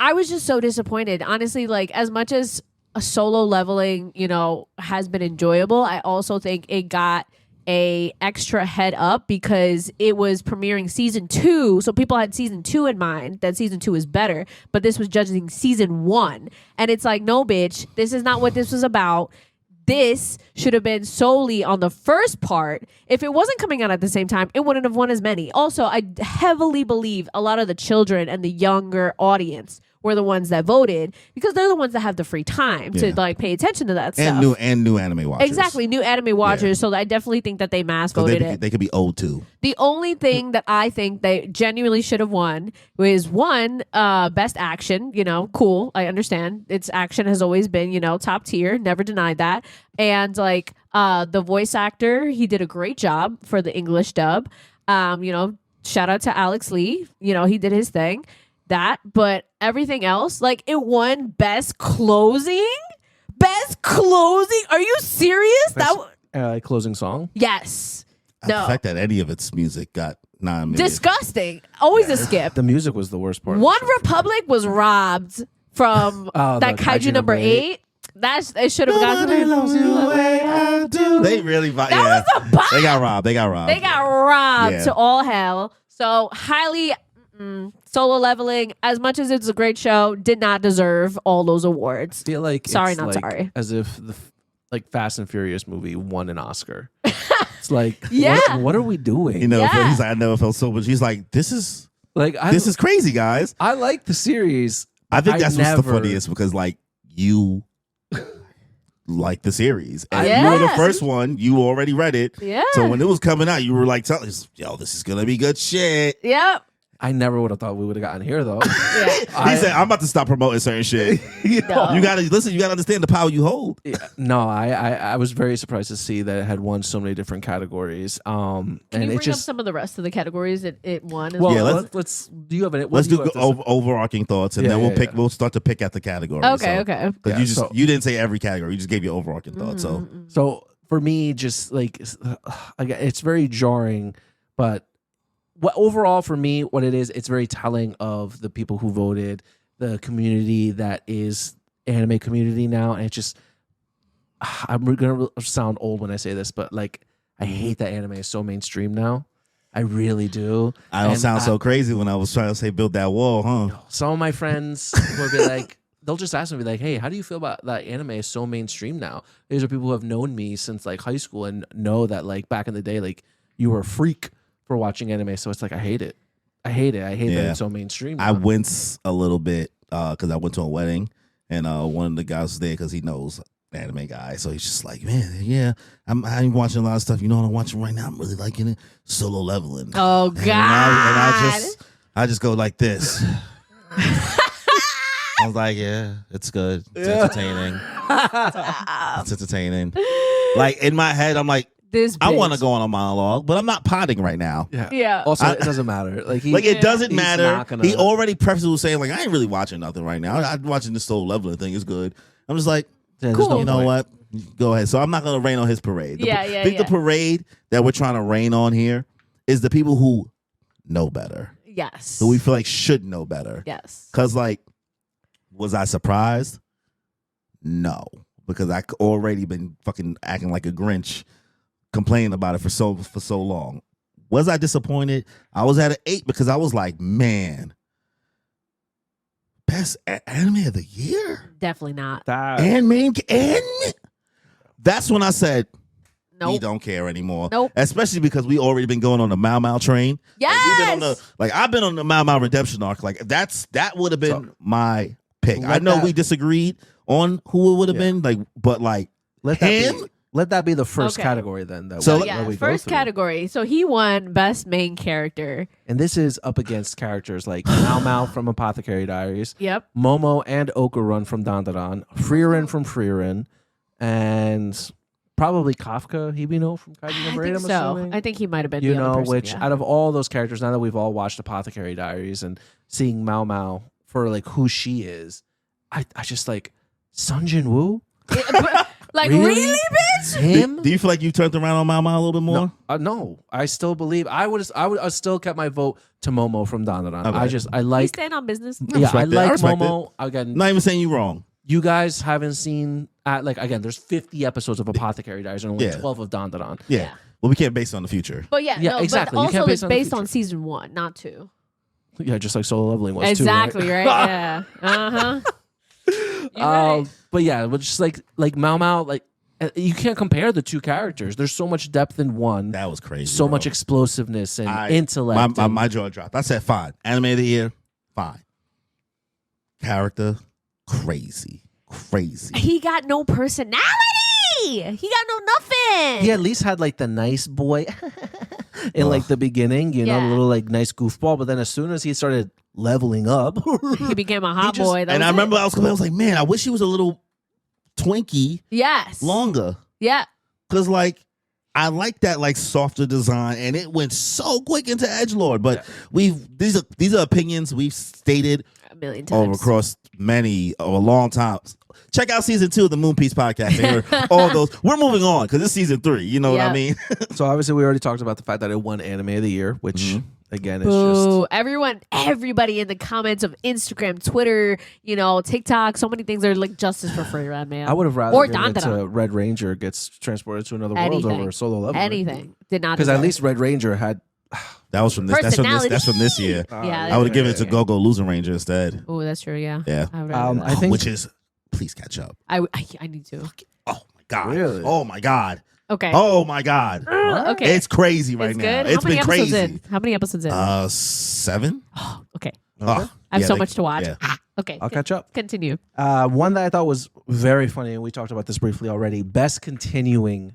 I was just so disappointed. Honestly, like as much as a Solo Leveling, has been enjoyable, I also think it got a extra head up because it was premiering season 2, so people had season 2 in mind, that season 2 is better, but this was judging season 1, and it's like, no bitch, this is not what this was about. This should have been solely on the first part. If it wasn't coming out at the same time, it wouldn't have won as many. Also, I heavily believe a lot of the children and the younger audience were the ones that voted because they're the ones that have the free time to like pay attention to that stuff. And new anime watchers. Exactly, new anime watchers. So I definitely think that they mass voted it. They could be old too. The only thing that I think they genuinely should have won was best action. Cool. I understand. Its action has always been, top tier. Never denied that. And like the voice actor, he did a great job for the English dub. Shout out to Alex Lee. He did his thing. But everything else, like it won best closing. Best closing? Are you serious? Closing song. Yes. The No. fact that any of its music got nominated. Disgusting. Always a skip. The music was the worst part. One Republic was robbed from Oh, that the kaiju number 8. It should have gotten. They really That was a bomb. They got robbed. They got robbed. to all hell. So highly Solo Leveling, as much as it's a great show, did not deserve all those awards. I feel like Sorry, it's not like sorry. as if the Fast and Furious movie won an Oscar. It's like, Yeah. what are we doing? Yeah. He's like, I never felt so much. He's like, this is crazy, guys. I like the series. I think that's what's the never- funniest because like you like the series. And Yes. you were the first one. You already read it. Yeah. So when it was coming out, you were like telling us, yo, this is going to be good shit. Yep. I never would have thought we would have gotten here though. Yeah. He said, I'm about to stop promoting certain shit. No. You got to listen. You got to understand the power you hold. No, I was very surprised to see that it had won so many different categories. Can and you it bring just up some of the rest of the categories it won? As well, Yeah, well? let's. Do you have any? Let's do overarching thoughts, and Yeah, then we'll yeah, pick. yeah. We'll start to pick at the category. Okay, So- okay. 'cause Yeah, you just so- you didn't say every category. You just gave your overarching thoughts. So So for me, just like again, it's very jarring, but what overall for me, what it is, it's very telling of the people who voted, the community that is anime community now, and it just I'm gonna sound old when I say this, but like I hate that anime is so mainstream now. I really do. I don't And sound so crazy when I was trying to say build that wall, huh? Some of my friends will be like, they'll just ask me, like, hey, how do you feel about that anime is so mainstream now? These are people who have known me since like high school and know that like back in the day, like you were a freak for watching anime. So it's like, I hate it. I hate that it's so mainstream now. I wince a little bit because I went to a wedding and one of the guys was there because he knows the anime guy. So he's just like, man, yeah, I'm watching a lot of stuff. You know what I'm watching right now? I'm really liking it. Solo Leveling. Oh God! And I just go like this. I was like, yeah, it's good. It's entertaining. It's entertaining. Like in my head, I'm like, This I want to bitch. go on a monologue, but I'm not potting right now. Yeah. Also, it doesn't matter. Like, It doesn't he's matter. not gonna- He already prefaced with saying like, I ain't really watching nothing right now. I'm watching this Solo Leveling thing. It's good. I'm just like, there's Cool. no you know point. what? Go ahead. So I'm not going to rain on his parade. Yeah, I think the parade that we're trying to rain on here is the people who know better, Yes. who we feel like should know better. Yes. Because, like, was I surprised? No, because I already been fucking acting like a Grinch, complaining about it for so long. Was I disappointed? I was at an 8 because I was like, man, best anime of the year, Definitely not. and that's when I said, we Nope. don't care anymore. Nope. Especially because we already been going on the Mau Mau train. Yes. We've been on I've been on the Mau Mau redemption arc. Like that would have been my pick. I Let know that- we disagreed on who it would have been, like, but like Let that him. be. Let that be the first Okay. category then. That So we, yeah, that we go first through. category. So he won best main character. And this is up against characters like Mau Mau from Apothecary Diaries, Yep. Momo and Okurun from Dandadan, Frieren from Frieren, and probably Kafka Hibino from Kaiju I number 8, think I'm so. assuming. I think he might have been You the other know, person, which yeah. out of all those characters, now that we've all watched Apothecary Diaries and seeing Mau Mau for like who she is, I just like Sunjin Woo? Like Really? really, bitch? Him? Do you feel like you turned around on Mau Mau a little bit more? No, I still believe I would still kept my vote to Momo from Dandadan. Okay. I We like stand on business. I yeah, I respect it. I like respect Momo. Again, I'm not even saying you wrong. you guys haven't seen like again, there's 50 episodes of Apothecary Diaries and only Yeah. 12 of Dandadan. Yeah. Yeah. Well, we can't base it on the future. But yeah, Yeah, no, exactly. But You can't also, base it's it on the based on future. season 1, not 2. Yeah, just like Solo Leveling was Exactly too. right. Yeah. Uh huh. Right. But yeah, but just like Mau Mau, like you can't compare the two characters. There's so much depth in one, That was crazy. so bro. much explosiveness and I- intellect. and- My jaw dropped. I said, fine. Anime of the year, fine. Character, crazy. He got no personality. He got no nothing. he at least had like the nice boy in like the beginning, you know, Yeah. a little like nice goofball. But then as soon as he started leveling up, He became a hot just- boy. That And was I remember it. I was like, man, I wish he was a little Twinkie Yes. longer. Yeah. Because, like, I like that, like, softer design, and it went so quick into Edgelord. But these are opinions we've stated A million over times. across a long time. Check out season 2 of the Moon Piece podcast. And hear all those. We're moving on because it's season 3. You know what I Yep. mean? so obviously we already talked about the fact that it won Anime of the Year, which Mhm. again is just. Boo. Everybody in the comments of Instagram, Twitter, TikTok, so many things are like justice for free, Red Man. I would have rather Or given it Dandadan. to Red Ranger gets transported to another world Anything. over Solo Leveling. Anything. Did not Because at deserve least Red Ranger had. That was from this. That's from this year. Yeah, I would have given it to yeah. Go-Go Losing Ranger instead. Oh, that's true. Yeah. Yeah. I would rather I that. think- Which is, please catch up. I need to. Oh, my God. Really? Oh, my God. Okay. Oh, my God. Okay. It's crazy right It's now. good. It's How many been episodes crazy. in? How many episodes in? 7? okay. Oh, I have yeah, so much to watch. yeah. Okay. I'll catch up. Continue. One that I thought was Very funny, and we talked about this briefly already. Best continuing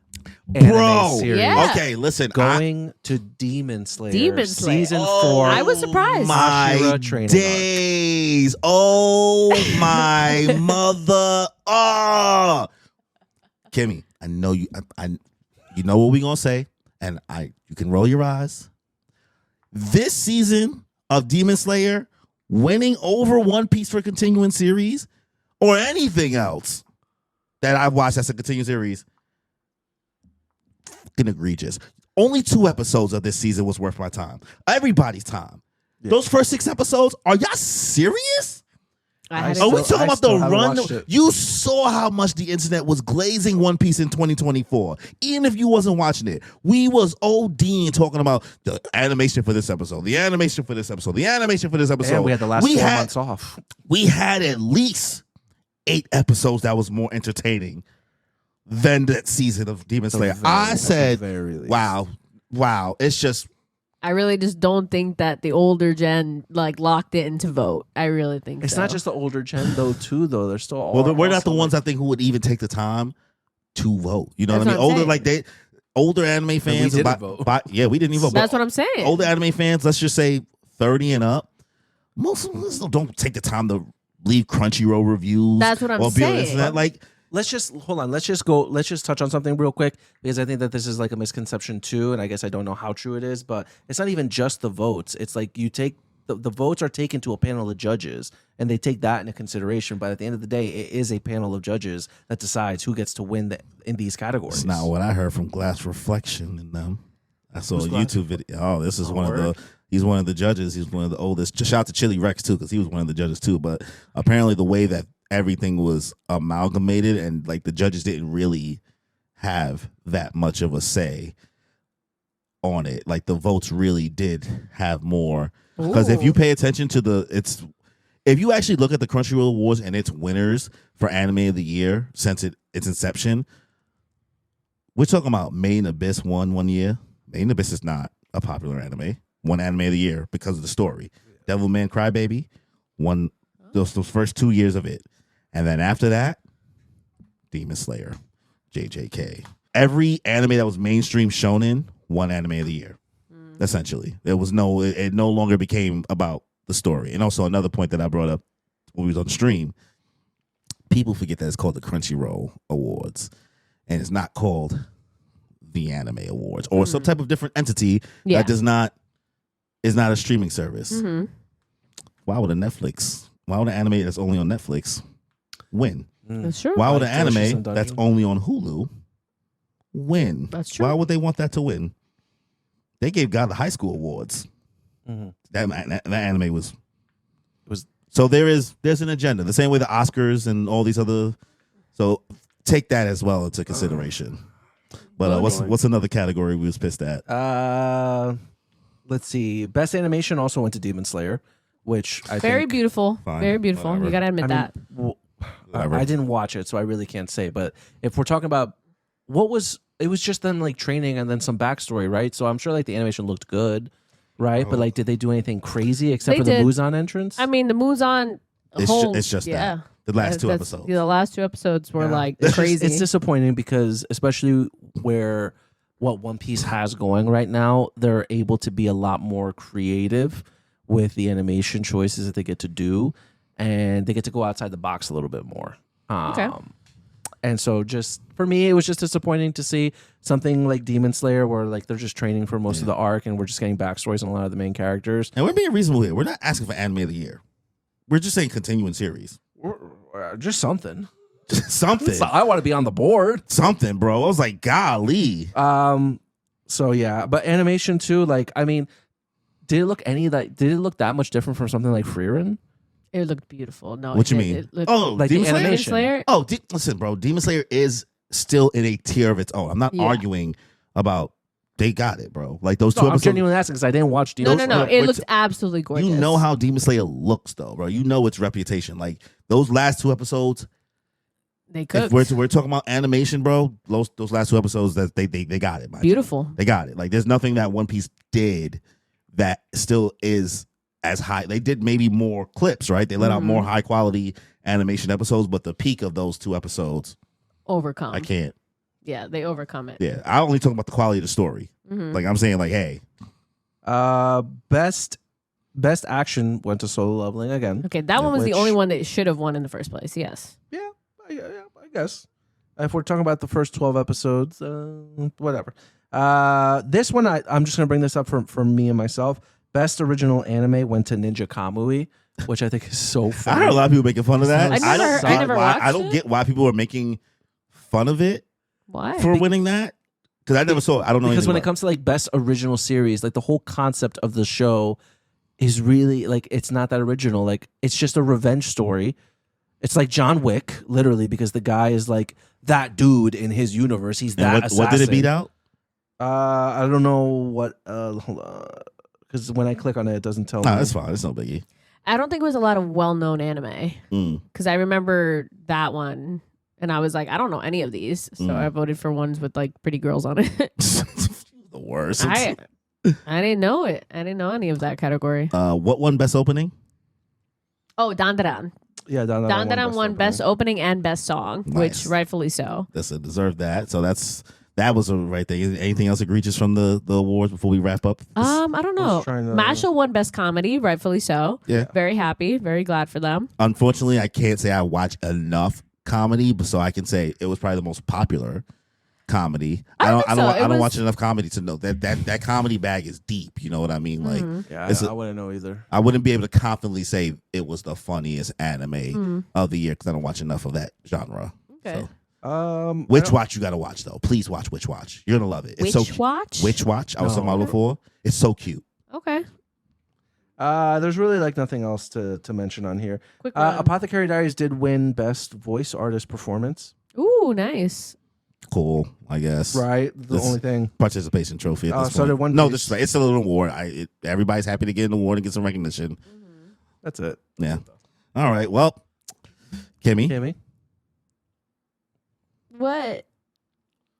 anime Bro, series. Yeah. okay, listen. Going to Demon Slayer. Demon Slayer. Season Oh, 4. I was surprised. My Ashura training days. Oh, my mother. Oh. Kimmy, I know you. You know what we gonna say, and you can roll your eyes. This season of Demon Slayer winning over One Piece for continuing series or anything else that I've watched that's a continuing series, fucking egregious. Only 2 episodes of this season was worth my time. Everybody's time. Yeah. Those first 6 episodes, are y'all serious? I had Are we it. talking about the haven't run? watched it. You saw how much the internet was glazing One Piece in 2024. Even if you wasn't watching it, we was ODing talking about the animation for this episode, the animation for this episode, the animation for this episode. And we had the last 4 months off. We had at least 8 episodes that was more entertaining than that season of Demon Slayer. I said, wow. It's just, I really just don't think that the older gen like locked it into vote. I really think It's so. not just the older gen though, too. Though they're still all. well, we're not the also, ones I think who would even take the time to vote. You know That's what I mean? what I'm Older, saying. older anime fans. didn't and vote. yeah, we didn't even vote. That's what I'm saying. Older anime fans, let's just say 30 and up. Most of us don't take the time to leave Crunchyroll reviews. That's what I'm or be on the saying. internet. Like, Let's just hold on. Let's just touch on something real quick because I think that this is like a misconception too, and I guess I don't know how true it is, but it's not even just the votes. It's like you take the votes are taken to a panel of judges, and they take that into consideration. But at the end of the day, it is a panel of judges that decides who gets to win in these categories. it's not what I heard from Glass Reflection and them. I saw Who's a Glass? YouTube video. Oh, this is one word? of the. He's one of the judges. He's one of the oldest. Just shout out to Chili Rex too, because he was one of the judges too. But apparently, the way that everything was amalgamated and like the judges didn't really have that much of a say on it. Like the votes really did have more. Because if you pay attention to if you actually look at the Crunchyroll Awards and its winners for Anime of the Year since its inception, we're talking about Made in Abyss won one year. Made in Abyss is not a popular anime. Won Anime of the Year because of the story. Devilman Crybaby won those first 2 years of it. And then after that, Demon Slayer, JJK. Every anime that was mainstream shonen won Anime of the Year. Essentially, it no longer became about the story. And also another point that I brought up when we was on the stream, people forget that it's called the Crunchyroll Awards, and it's not called the Anime Awards or some type of different entity Yeah. that is not a streaming service. Why would an anime that's only on Netflix win? That's true. Why would an Delicious anime and Dungeon. that's only on Hulu win? That's true. Why would they want that to win? They gave God the High School Awards. That anime was so there's an agenda. The same way the Oscars and all these other. So take that as well into consideration. But what's another category we was pissed at? Let's see. Best animation also went to Demon Slayer, which I Very think, beautiful. Fine. Very beautiful. Whatever. You gotta admit that. Whatever. I didn't watch it, so I really can't say. But if we're talking about it was just them like training and then some backstory, right? So I'm sure like the animation looked good, right? But like, did they do anything crazy except They for the did. Muzan entrance? I mean, the Muzan It's just that. The last 2 That's- episodes. The last 2 episodes were like It's just- crazy. it's disappointing because especially where what One Piece has going right now, they're able to be a lot more creative with the animation choices that they get to do, and they get to go outside the box a little bit more. Okay. And so just for me, it was just disappointing to see something like Demon Slayer where like they're just training for most of the arc and we're just getting backstories on a lot of the main characters. And we're being reasonable here. We're not asking for Anime of the Year. We're just saying continuing series. Just something. Something. So I want to be on the board. Something, bro. I was like, golly. So yeah, but animation too. Like, I mean, did it look that much different from something like Frieren? It looked beautiful. No, What it you did. mean? It looked, Oh, like Demon the Slayer? animation. Slayer. Oh, listen, bro. Demon Slayer is still in a tier of its own. I'm not Yeah. arguing about they got it, bro. Like those 2 No, I'm episodes. genuinely asking because I didn't watch No, Demon no, no. Slayer. It looked absolutely gorgeous. You know how Demon Slayer looks, though, bro. You know its reputation. Like those last 2 episodes. they If cooked. we're talking about animation, bro, those last 2 episodes, that they got it, man. Beautiful. They got it. Like there's nothing that One Piece did that still is as high. They did maybe more clips, right? They let out more high quality animation episodes, but the peak of those 2 episodes, Overcome. I can't. Yeah, they overcome it. Yeah, I only talk about the quality of the story. Like I'm saying, like, hey, best action went to Solo Leveling again. Okay, that one was the only one that should have won in the first place. Yes. Yeah, I guess. If we're talking about the first 12 episodes, whatever. This one, I'm just going to bring this up for me and myself. Best original anime went to Ninja Kamui, which I think is so funny. I heard a lot of people making fun of that. I never watched I don't get why people are making fun of it. Why? For winning that? Because I never saw it. I don't know. Because when it comes to like best original series, like the whole concept of the show is really like it's not that original. Like it's just a revenge story. It's like John Wick, literally, because the guy is like that dude in his universe. He's that assassin. What did it beat out? I don't know what. Hold on, because when I click on it, it doesn't tell me. That's fine. It's no biggie. I don't think it was a lot of well-known anime because I remember that one. And I was like, I don't know any of these. So I voted for ones with like pretty girls on it. The worst. I didn't know it. I didn't know any of that category. What won best opening? Oh, Dandadan. Yeah, Dandadan won best opening and best song, which rightfully so. Deserved that. So that was a right thing. Anything else egregious from the awards before we wrap up? I don't know. Mashle won best comedy, rightfully so. Yeah. Very happy. Very glad for them. Unfortunately, I can't say I watch enough comedy, but so I can say it was probably the most popular comedy. I don't watch enough comedy to know that comedy bag is deep. You know what I mean? Like, I wouldn't know either. I wouldn't be able to confidently say it was the funniest anime of the year because I don't watch enough of that genre. Okay. So. Witch Watch you got to watch though. Please watch Witch Watch. You're gonna love it. It's Witch Watch. Witch Watch. I was talking about before. It's so cute. Okay. There's really like nothing else to mention on here. Quick Apothecary Diaries did win best voice artist performance. Ooh, nice. Cool, I guess. Right, the only thing. Participation trophy at this so point. One no, Piece. it's a little award. Everybody's happy to get an award and get some recognition. That's it. Yeah. All right. Well, Kimmy, What?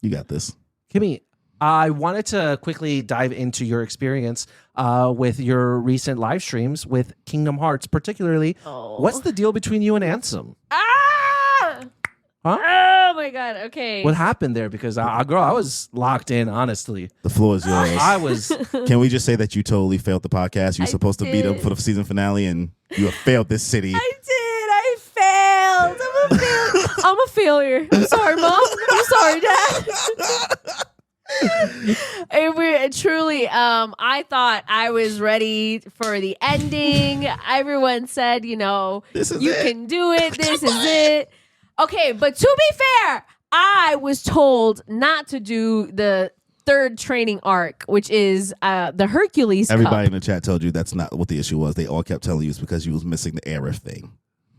you got this. Kimmy, I wanted to quickly dive into your experience with your recent live streams with Kingdom Hearts, particularly. What's the deal between you and Ansem? Ah! Huh? Oh my god. Okay. What happened there? Because I was locked in, honestly. The floor is yours. I was. Can we just say that you totally failed the podcast? You're supposed to beat up for the season finale, and you have failed this city. I did. I failed. I'm a failure. I'm sorry, Mom. I'm sorry, Dad. I thought I was ready for the ending. Everyone said, you can do it. This is it. Okay, but to be fair, I was told not to do the third training arc, which is the Hercules Everybody Cup. in the chat told you that's not what the issue was. They all kept telling you it's because you was missing the Aerith thing.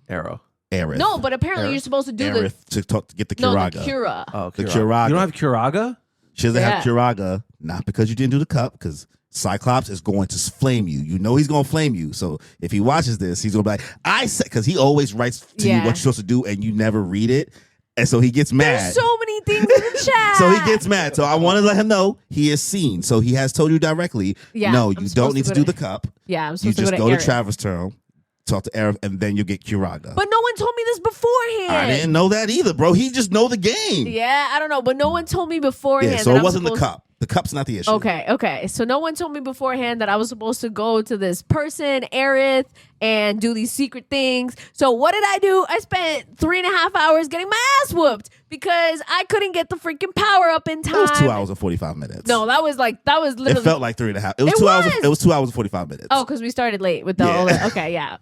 Arrow. Aerith. No, but apparently you're supposed to do Aerith to get the Kiraga. the Kira. Oh, the Kiraga. You don't have Kiraga? She doesn't have Kiraga, not because you didn't do the cup, because Cyclops is going to flame you. You know he's going to flame you. So if he watches this, he's going to be like, I said, because he always writes to you what you're supposed to do and you never read it. And so he gets mad. There's so many things in the chat. So he gets mad. So I want to let him know he is seen. So he has told you directly, no, you don't need to do the cup. Yeah, I'm supposed to go to go to Travis Term, talk to Aerith, and then you get Kiraga. But no one told me this beforehand. I didn't know that either, bro. He just know the game. Yeah, I don't know, but no one told me beforehand. Yeah, so it wasn't the cup. The cup's not the issue. Okay. So no one told me beforehand that I was supposed to go to this person, Aerith, and do these secret things. So what did I do? I spent 3.5 hours getting my ass whooped because I couldn't get the freaking power up in time. It was 2 hours and 45 minutes. No, that was literally. It felt like 3.5. It was 2 hours. It was 2 hours and 45 minutes. Oh, because we started late with the okay, yeah.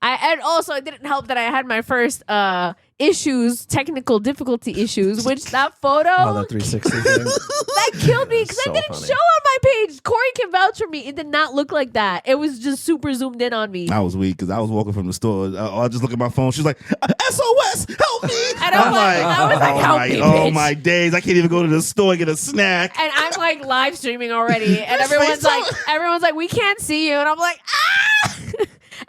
And also it didn't help that I had my first technical difficulty issues, which that photo that 360 thing. that killed me because So I didn't funny. show on my page. Corey can vouch for me. It did not look like that. It was just super zoomed in on me. I was weak because I was walking from the store. I just look at my phone. She's like, SOS, help me. And I was like, help me, bitch. Oh my days. I can't even go to the store and get a snack. And I'm like live streaming already. And everyone's like, we can't see you. And I'm like, ah!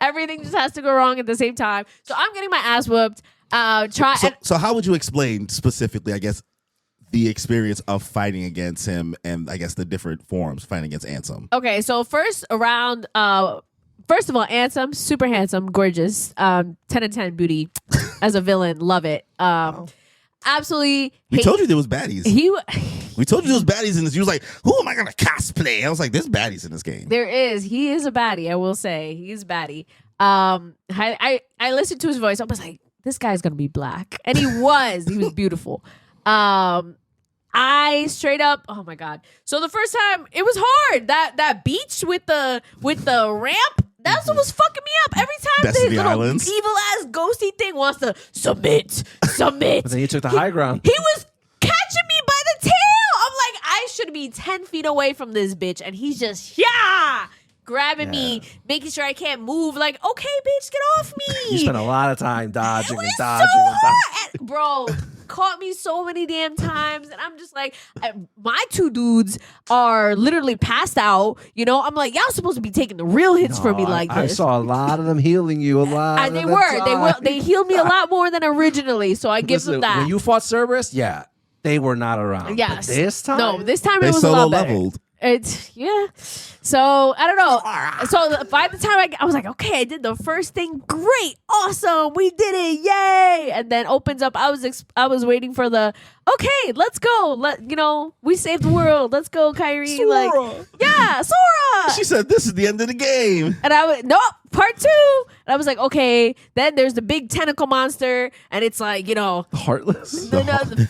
Everything just has to go wrong at the same time. So I'm getting my ass whooped. So how would you explain specifically, I guess, the experience of fighting against him and I guess the different forms fighting against Ansem? Okay, so first round, first of all, Ansem, super handsome, gorgeous, 10 and 10 beauty as a villain, love it. Absolutely. We told you there was baddies. We told you there was baddies in this. You was like, who am I gonna cosplay? I was like, there's baddies in this game. There is. He is a baddie. I will say he's a baddie. I listened to his voice. I was like, this guy's gonna be black, and he was. He was beautiful. I straight up. Oh my god! So the first time it was hard. That beach with the ramp. That's what was fucking me up every time. Destiny this little Islands. evil ass ghosty thing wants to submit. But then you took the high ground. He was catching me by the tail. I'm like, I should be 10 feet away from this bitch, and he's just grabbing me, making sure I can't move. Like, okay, bitch, get off me. You spent a lot of time dodging and so dodging and dodging. hard. Bro, caught me so many damn times, and I'm just like, my two dudes are literally passed out. You know, I'm like, y'all supposed to be taking the real hits for me like I this. saw a lot of them healing you. A lot. They healed me a lot more than originally. So I give them that. When you fought Cerberus, they were not around. Yes. But this time, No, this time They it was a solo lot better. leveled. So I don't know. So by the time I was like, okay, I did the first thing. Great, awesome, we did it, yay! And then opens up. I was waiting for the okay, let's go. We saved the world. Let's go, Kyrie. Sora. Like, yeah, Sora. She said, "This is the end of the game." And I went, nope, part 2. And I was like, okay. Then there's the big tentacle monster, and it's like, heartless. the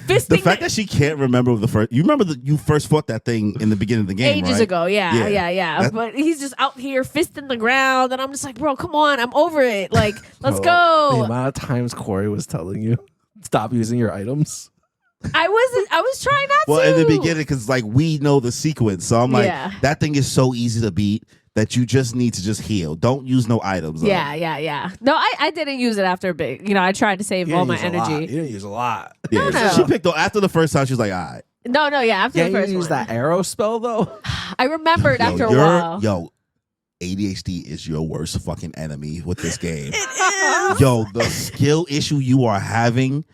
fisting. The fact that she can't remember the first. You remember that you first fought that thing in the beginning of the game, ages right? ago, yeah. But he's just out here fisting the ground, and I'm just like, bro, come on, I'm over it. Like, let's The go. amount of times Corey was telling you, stop using your items. I was trying not Well, to. in the beginning, because like we know the sequence, so I'm like, that thing is so easy to beat that you just need to just heal. Don't use no items. Yeah. No, I didn't use it after a bit. I tried to save all my You energy. didn't use a lot. Yeah. No. She picked up after the first time. She was like, all right. No, after the You first use one. that arrow spell though. I remembered after a while. Yo, ADHD is your worst fucking enemy with this game. Yo, the skill issue you are having.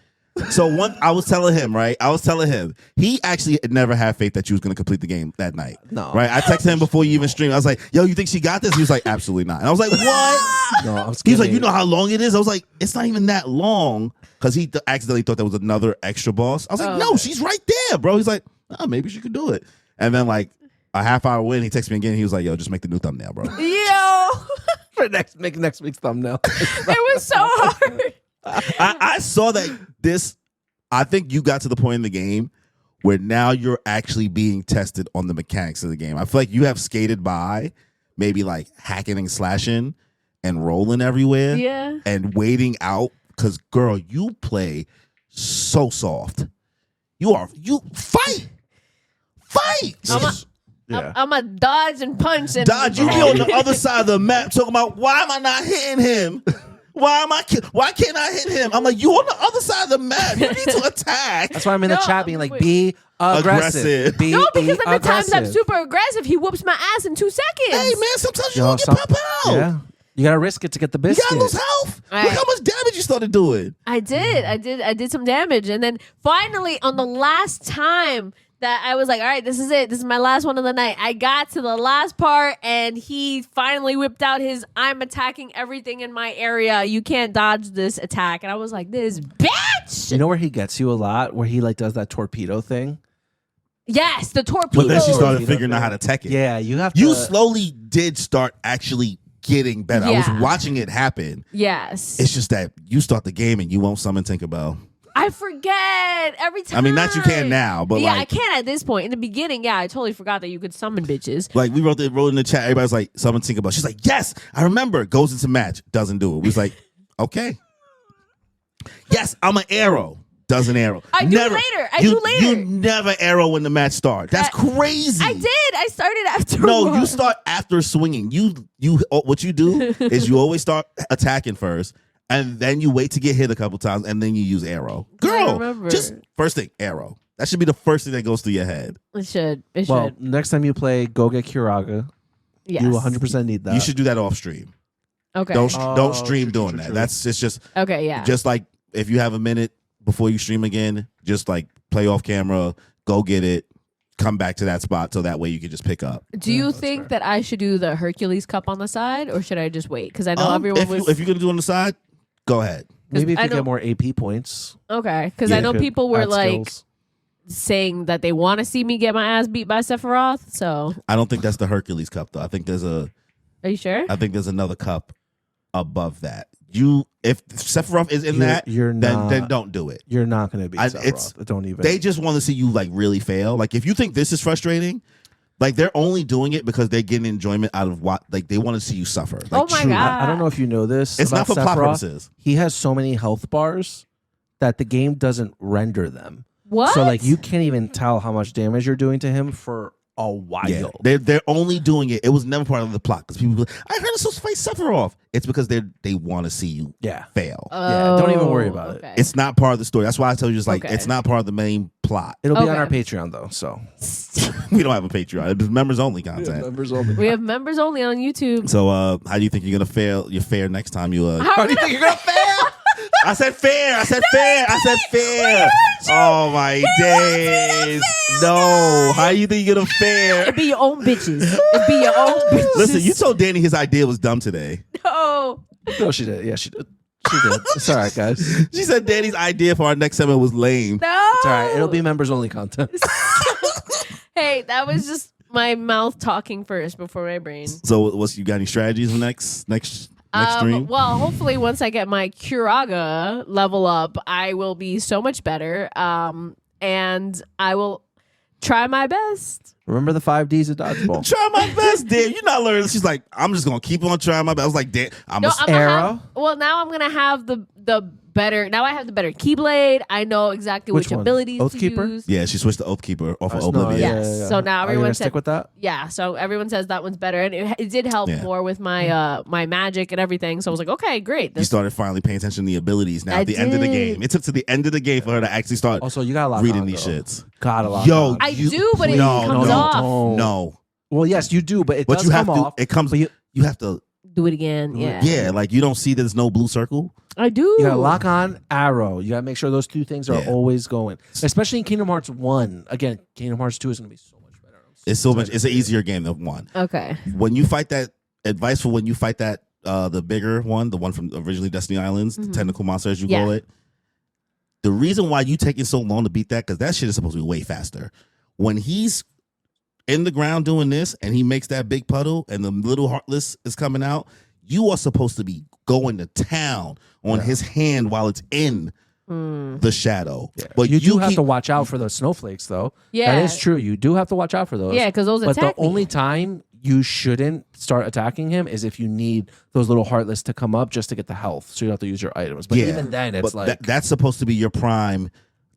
So I was telling him, he actually never had faith that you was going to complete the game that night. No. Right? I texted him before you even streamed. I was like, yo, you think she got this? He was like, absolutely not. And I was like, what? No, I was He was like, kidding. you know how long it is? I was like, it's not even that long. Because he accidentally thought there was another extra boss. I was like, no, she's right there, bro. He's like, oh, maybe she could do it. And then like a half hour in, he texted me again. He was like, yo, just make the new thumbnail, bro. Yo, For make next week's thumbnail. it was so hard. I saw that I think you got to the point in the game where now you're actually being tested on the mechanics of the game. I feel like you have skated by maybe like hacking and slashing and rolling everywhere and waiting out because, girl, you play so soft. You fight. I'm a dodge and punch and Dodge, you be on the other side of the map talking about why am I not hitting him? Why can't I hit him? I'm like, you on the other side of the map. You need to attack. That's why I'm in the chat being like, be aggressive. Be No, because at the times I'm aggressive. super aggressive, he whoops my ass in 2 seconds. Hey man, sometimes you don't get pop out. Yeah. You gotta risk it to get the You biscuit. gotta lose health. Right. Look how much damage you started doing. I did some damage, and then finally on the last time that I was like, all right, this is it. This is my last one of the night. I got to the last part, and he finally whipped out his I'm attacking everything in my area. You can't dodge this attack. And I was like, this bitch. You know where he gets you a lot? Where he like does that torpedo thing? Yes, the torpedo. But then she started Torpedo figuring out thing. how to tech it. Yeah, you have to. You slowly did start actually getting better. I Yeah. was watching it happen. Yes. It's just that you start the game and you won't summon Tinkerbell. I forget every time. I mean, not you can now, but yeah, like, I can at this point. In the beginning, yeah, I totally forgot that you could summon bitches. like we wrote in the chat. Everybody's like, summon Tinkerbell. She's like, yes, I remember. Goes into match, doesn't do it. We was like, okay. Yes, I'm an arrow. Doesn't arrow. I do later. You never arrow when the match starts. That's crazy. I did. I started after. No, you start after swinging. What you do is you always start attacking first, and then you wait to get hit a couple times, and then you use arrow. Girl, remember. just first thing, arrow. That should be the first thing that goes through your head. It should. Well, next time you play, go get Kiraga. Yes. You 100% need that. You should do that off stream. Okay. Don't Oh, stream true, doing true, that. true. That's it's just Okay. Yeah. just like if you have a minute before you stream again, just like play off camera, go get it, come back to that spot so that way you can just pick up. Do you think that I should do the Hercules Cup on the side, or should I just wait? Because I know everyone was. If you're gonna do it on the side, go ahead. Maybe if I you know- get more AP points. Okay, because I know could people were add like skills. saying that they want to see me get my ass beat by Sephiroth. So, I don't think that's the Hercules Cup though. I think there's are you sure? another cup above that. If Sephiroth is in that, you're then not- don't do it. You're not going to beat it's- Sephiroth. Don't even. They just want to see you like really fail. Like if you think this is frustrating, like they're only doing it because they're getting enjoyment out of what like they want to see you suffer. Like, Oh my truly. God. I don't know if you know this. It's about not for plot Sephiroth. purposes. He has so many health bars that the game doesn't render them. What? So like you can't even tell how much damage you're doing to him for a while. Yeah, they're only doing it. It was never part of the plot because people. I heard it's supposed to fight Sephiroth. It's because they want to see you Yeah. fail. Yeah, don't even worry about it. okay. It's not part of the story. That's why I tell you, it's like Okay. it's not part of the main plot. It'll be on Okay. our Patreon though. So We don't have a Patreon. It's members only content. members only. We have members only on YouTube. So how do you think you're gonna fail? You fare next time you How do you think you're gonna fail? I said fair. I said fair. I said fair. Oh my days. No. How you think you're gonna fare? It be your own bitches. It be your own bitches. Listen, you told Danny his idea was dumb today. No. No, she did. Yeah, she did. She did. It's all right, guys. It's She said Danny's idea for our next segment was lame. No. all right. It'll be members only content. Hey, that was just my mouth talking first before my brain. So what's you got any strategies for next stream? Well, hopefully once I get my Curaga level up, I will be so much better. And I will try my best. Remember the 5 Ds of dodgeball. Try my best, Dan. You're not learning. She's like, I'm just gonna keep on trying my best. I was like, Dan, I'm a Arrow? Now I'm gonna have the better. Now I have the better Keyblade. I know exactly Which which one? abilities Oathkeeper? to use. Yeah, she switched to Oathkeeper off of No, Oblivion. Yes. So now Are you everyone gonna said- stick with that? Yeah, so everyone says that one's better, and it did help Yeah. more with my my magic and everything. So I was like, okay, great. You started finally paying attention to the abilities now I at the end of the did. game. It took to the end of the game for her to actually start Also, you got a lot reading on, these though. shits. Got a lot. Yo, on. I do, but it no, comes no, off. Don't. No. Well, yes, you do, but it But does you have come to off. it comes but you have to Do it again. Yeah. yeah, like you don't see there's no blue circle. I do. You gotta lock on arrow. You gotta make sure those two things are Yeah. always going. Especially in Kingdom Hearts 1. Again, Kingdom Hearts 2 is gonna be so much better. It's so much it's an easier game than one. Okay. When you fight that advice for when you fight that the bigger one, the one from originally Destiny Islands, the technical monster as you Yeah. call it. The reason why you taking so long to beat that, because that shit is supposed to be way faster. When he's in the ground doing this and he makes that big puddle and the little heartless is coming out, you are supposed to be going to town on his hand while it's in the shadow. Yeah. But you do have keep- to watch out for those snowflakes, though. Yeah. That is true. You do have to watch out for those. Yeah, because those But attack the me. only time you shouldn't start attacking him is if you need those little heartless to come up just to get the health, so you don't have to use your items. But even then, it's but like that's supposed to be your prime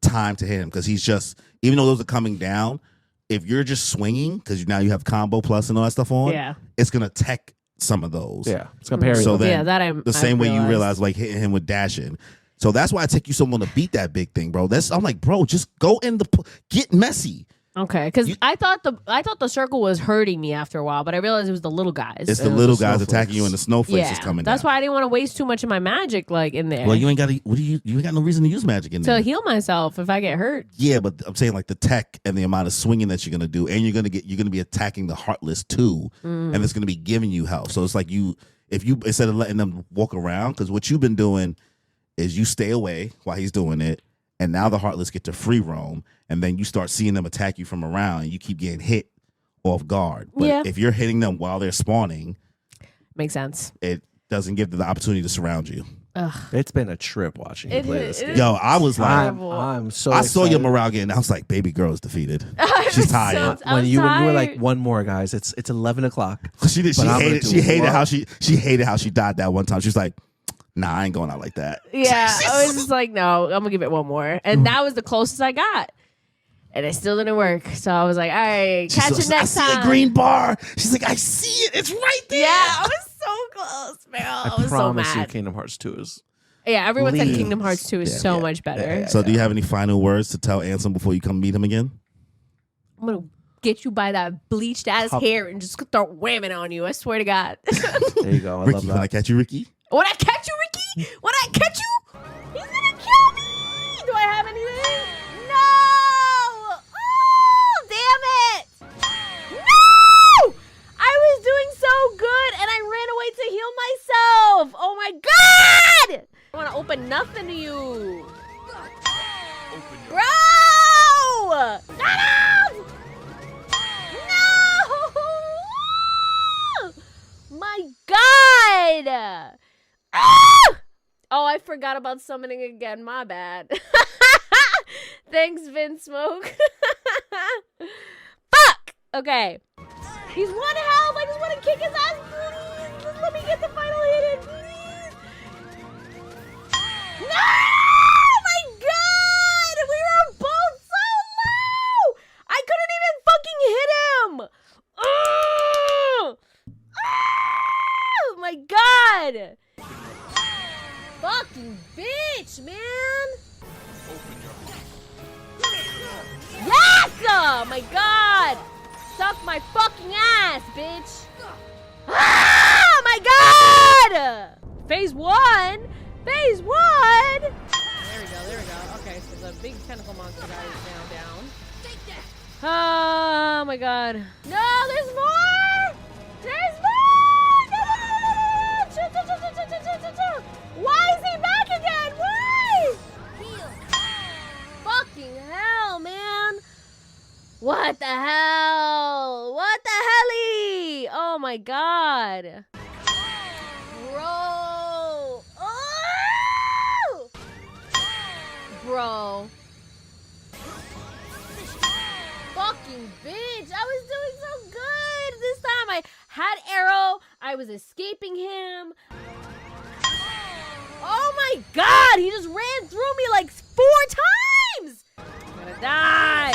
time to hit him because he's just, even though those are coming down, if you're just swinging because now you have combo plus and all that stuff on, Yeah. it's gonna tech some of those. yeah, it's gonna parry. So them. then Yeah, that I'm the same way you realized. realize like hitting him with dashing. So that's why it took you so long to beat that big thing, bro. I'm like, bro, just go in get messy. Okay, because I thought the circle was hurting me after a while, but I realized it was the little guys. It's the And little the guys snowflakes. attacking you and the snowflakes is yeah, coming that's down. why I didn't want to waste too much of my magic like in there Well, you ain't got to. What do you ain't got no reason to use magic in to there. heal myself if I get hurt. Yeah, but I'm saying like the tech and the amount of swinging that you're gonna do, and you're gonna be attacking the heartless too, and it's gonna be giving you health. So it's like if you instead of letting them walk around, because what you've been doing is you stay away while he's doing it, and now the heartless get to free roam, and then you start seeing them attack you from around, and you keep getting hit off guard. But Yeah. if you're hitting them while they're spawning, Makes sense. it doesn't give them the opportunity to surround you. It's been a trip watching you It play is- this it game. is- Yo, I was like, Terrible. I'm so. I saw your excited. morale getting. I was like, baby girl is defeated. I'm She's so- tired. I'm When you were like tired. one more, guys. It's 11 o'clock. She did. She But I'm gonna hated. do She hated what? how she hated how she died that one time. She was like, "Nah, I ain't going out like that." Yeah, I was just like, no, I'm gonna give it one more, and that was the closest I got, and it still didn't work. So I was like, all right, She's catch so- it next I see time. a green bar. She's like, I see it. It's right there. Yeah, I was so close, man. I was so promise you, mad. Kingdom Hearts 2 is. Yeah, everyone said Please. Kingdom Hearts 2 is so much better. So, do you have any final words to tell Ansem before you come meet him again? I'm gonna get you by that bleached ass Hop- hair and just start whamming on you. I swear to God. There you go. I Ricky, love can I that. catch you, Ricky? When I catch you, Ricky, when I catch you, he's gonna kill me. Do I have anything? No. Oh, damn Oh, I forgot about summoning again. My bad. Thanks, Vince Smoke. Fuck! Okay. He's 1 health. I just want to kick his ass. Please. Just let me get the final hit in, please. No! My God! We were both so low! I couldn't even fucking hit him! Oh! My God! Fucking bitch, man! Yes! Oh my God! Suck my fucking ass, bitch! Ah! My God! Phase 1! Phase 1! There we go, there we go. Okay, so the big tentacle monster guy is now down. Oh my God. No, there's more! There's more! No, no, no, no, no! Why is he back again? Why? Fucking hell, man. What the hell? What the helly? Oh my God. Bro. Oh! Bro. Fucking bitch. I was doing so good this time. I had arrow. I was escaping him. Oh my God. He just ran through me like 4 times. I'm gonna die.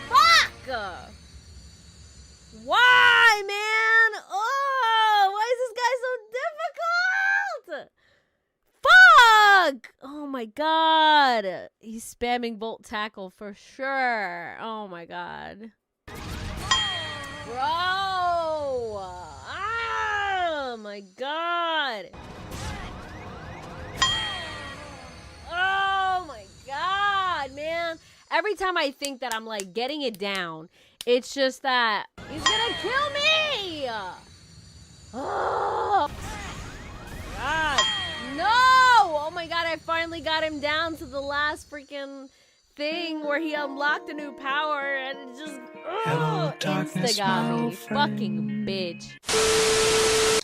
Fuck! Why, man? Oh, why is this guy so difficult? Fuck! Oh my God. He's spamming Volt Tackle for sure. Oh my God. Bro! Oh my God. Oh my God, man. Every time I think that I'm like getting it down, it's just that he's gonna kill me. Oh God, no! Oh my God, I finally got him down to the last freaking thing where he unlocked a new power and it just insta got me. Fucking bitch.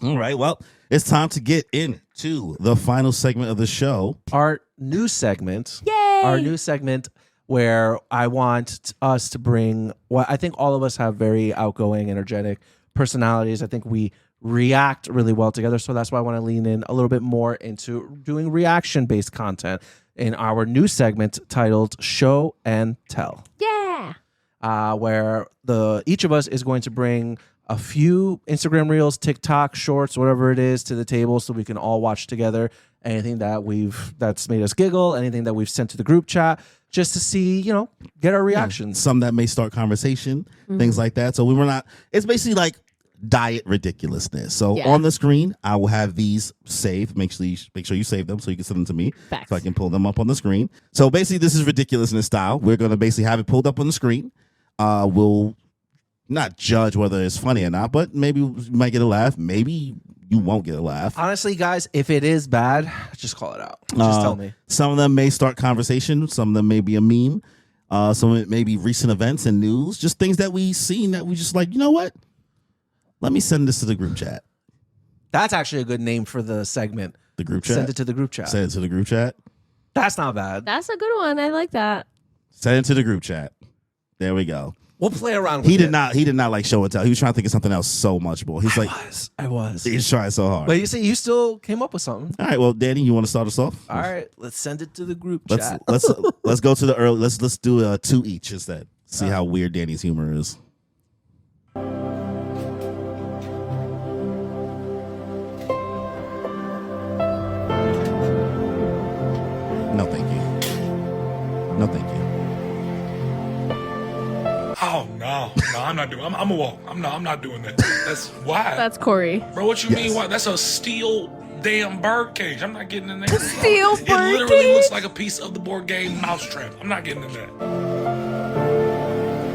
All right, well, it's time to get into the final segment of the show. Our new segment. Yay! Our new segment where I want us to bring what I think all of us have very outgoing, energetic personalities. I think we react really well together. So that's why I want to lean in a little bit more into doing reaction-based content in our new segment titled Show and Tell. Yeah. Where each of us is going to bring a few Instagram Reels, TikTok, Shorts, whatever it is, to the table so we can all watch together. Anything that's made us giggle, anything that we've sent to the group chat, just to see, get our reactions. Some that may start conversation, things like that. So we were not. It's basically like diet ridiculousness. So on the screen, I will have these saved. Make sure you save them so you can send them to me. Facts. So I can pull them up on the screen. So basically, this is ridiculousness style. We're gonna basically have it pulled up on the screen. We'll not judge whether it's funny or not, but maybe you might get a laugh. Maybe you won't get a laugh. Honestly, guys, if it is bad, just call it out. Just tell me. Some of them may start conversation. Some of them may be a meme. Some of it may be recent events and news. Just things that we seen that we just like, you know what? Let me send this to the group chat. That's actually a good name for the segment. The group chat? Send it to the group chat. Send it to the group chat. That's not bad. That's a good one. I like that. Send it to the group chat. There we go. We'll play around with it. He did not like show and tell. He was trying to think of something else so much more. He's I was. He's trying so hard. But you see, you still came up with something. All right, well, Danny, you want to start us off? All right, let's send it to the group chat. Let's go to the early. Let's do 2 each instead. See how weird Danny's humor is. No, thank you. No, thank you. Oh no, I'm not doing. I'm a walk. I'm not doing that. That's why. That's Corey. Bro, what you mean? Why? That's a steel damn bird cage. I'm not getting in there. Steel It bird literally cage? looks like a piece of the board game Mousetrap. I'm not getting in that.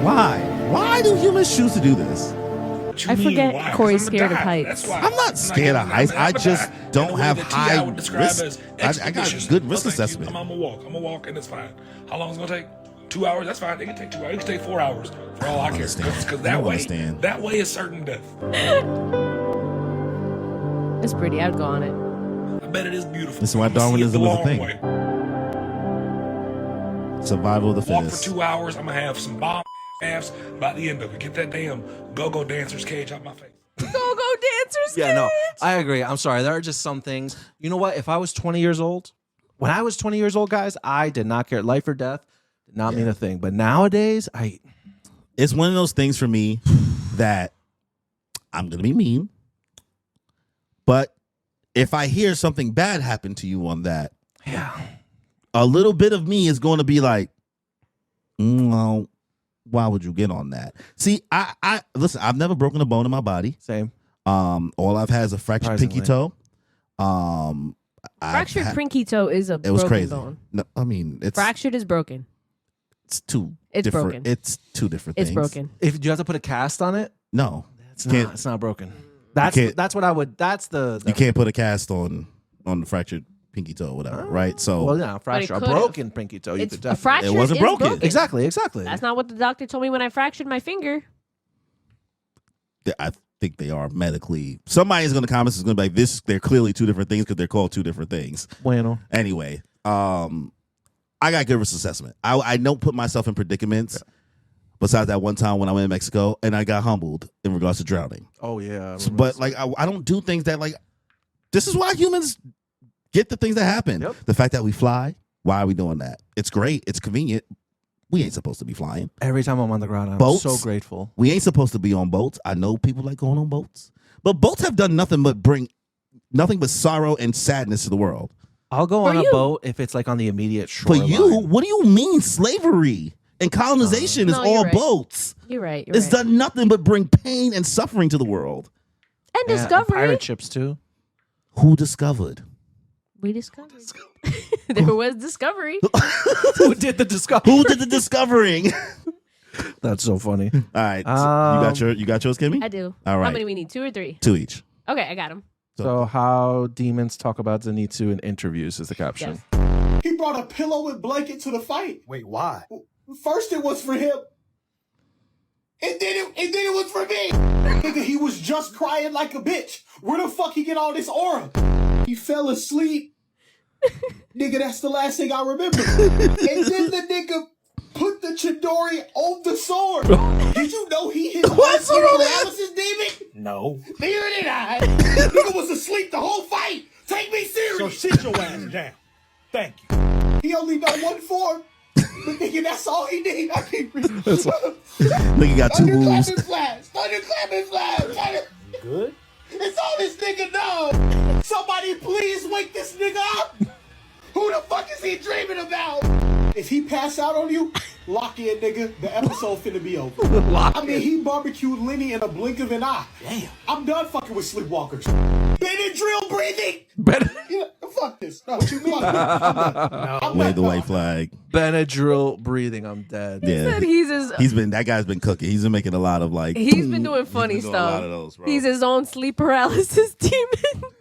Why? Why do humans choose to do this? What you I mean, forget why? 'Cause Corey's I'm scared of die. heights. That's why. I'm not scared of heights. I just don't have high I would describe risk. as I got expeditious. good risk No, thank you. assessment. I'm gonna walk, and it's fine. How long is it gonna take? 2 hours? That's fine. It can take 2 hours. It can take 4 hours for all I care. Because that way is certain death. It's pretty. I'd go on it. bet it is beautiful. This is why I'ma see it Darwinism the is a long thing. way. Survival of the Walk for fittest. 2 hours. I'm gonna have some bomb abs by the end of it. Get that damn go-go dancer's cage out my face. Go-go dancers. Yeah, no, I agree. I'm sorry. There are just some things. You know what? If I was 20 years old, when I was 20 years old, guys, I did not care. Life or death did not mean a thing. But nowadays, It's one of those things for me that I'm gonna be mean, but if I hear something bad happen to you on that, a little bit of me is going to be like, well, why would you get on that? See, I listen. I've never broken a bone in my body. same. All I've had is a fractured pinky toe. Fractured pinky toe is a It was broken crazy. bone. No, I mean, it's Fractured is broken. It's two. It's different. broken. It's two different It's things. broken. If you have to put a cast on it, No, it's not broken. can't- That's what I would. That's the you can't put a cast on the fractured pinky toe, or whatever, right? So Well, yeah, fracture, a could've. broken pinky toe. You It's could a definitely. fracture. It wasn't is broken. Exactly. That's not what the doctor told me when I fractured my finger. I think they are medically. Somebody's going to comment is going to be like, "This, they're clearly two different things because they're called two different things." Bueno. Anyway, I got good risk assessment. I don't put myself in predicaments. Besides that one time when I went to Mexico and I got humbled in regards to drowning. Oh yeah. But like, I don't do things that like. This is why humans get the things that happen. Yep. The fact that we fly. Why are we doing that? It's great. It's convenient. We ain't supposed to be flying. Every time I'm on the ground, I'm Boats? so grateful. We ain't supposed to be on boats. I know people like going on boats, but boats have done nothing but bring nothing but sorrow and sadness to the world. I'll go For on a you. boat if it's like on the immediate For shoreline. you, what do you mean slavery and colonization is No, you're all right. boats? You're right. It's done nothing but bring pain and suffering to the world. And Yeah, and discovery. pirate ships too. Who discovered? We discovered. There was discovery. Who did the discovery? Who did the discovering? That's so funny. All right, so you got yours, Kimmy? I do. All right. How many we need? 2 or 3? 2 each. Okay, I got them. So how demons talk about Zenitsu in interviews is the caption. Yes. He brought a pillow and blanket to the fight. Wait, why? First it was for him. And then it was for me. Nigga, he was just crying like a bitch. Where the fuck he get all this aura? He fell asleep. Nigga, that's the last thing I remember. And then the nigga put the Chidori on the sword. Did you know he hit paralysis demon? No. Neither did I. Nigga was asleep the whole fight. Take me So serious. sit your ass down. Thank you. He only know one form. But nigga, that's all he need. I can't read. Nigga got 2 moves. Thunderclapping flash. Thunderclapping flash. Good? It's all this nigga know. Somebody please wake this nigga up. Who the fuck is he dreaming about? If he pass out on you, lock in, nigga. The episode finna be over. I mean, he barbecued Lenny in a blink of an eye. Damn. I'm done fucking with sleepwalkers. Benadryl breathing. Yeah, fuck this. No, what you mean? Wave the white flag. Benadryl breathing. I'm dead. Yeah. Said he's That guy's been cooking. He's been making a lot of like. He's been doing funny He's been doing stuff. A lot of those, bro. He's his own sleep paralysis demon.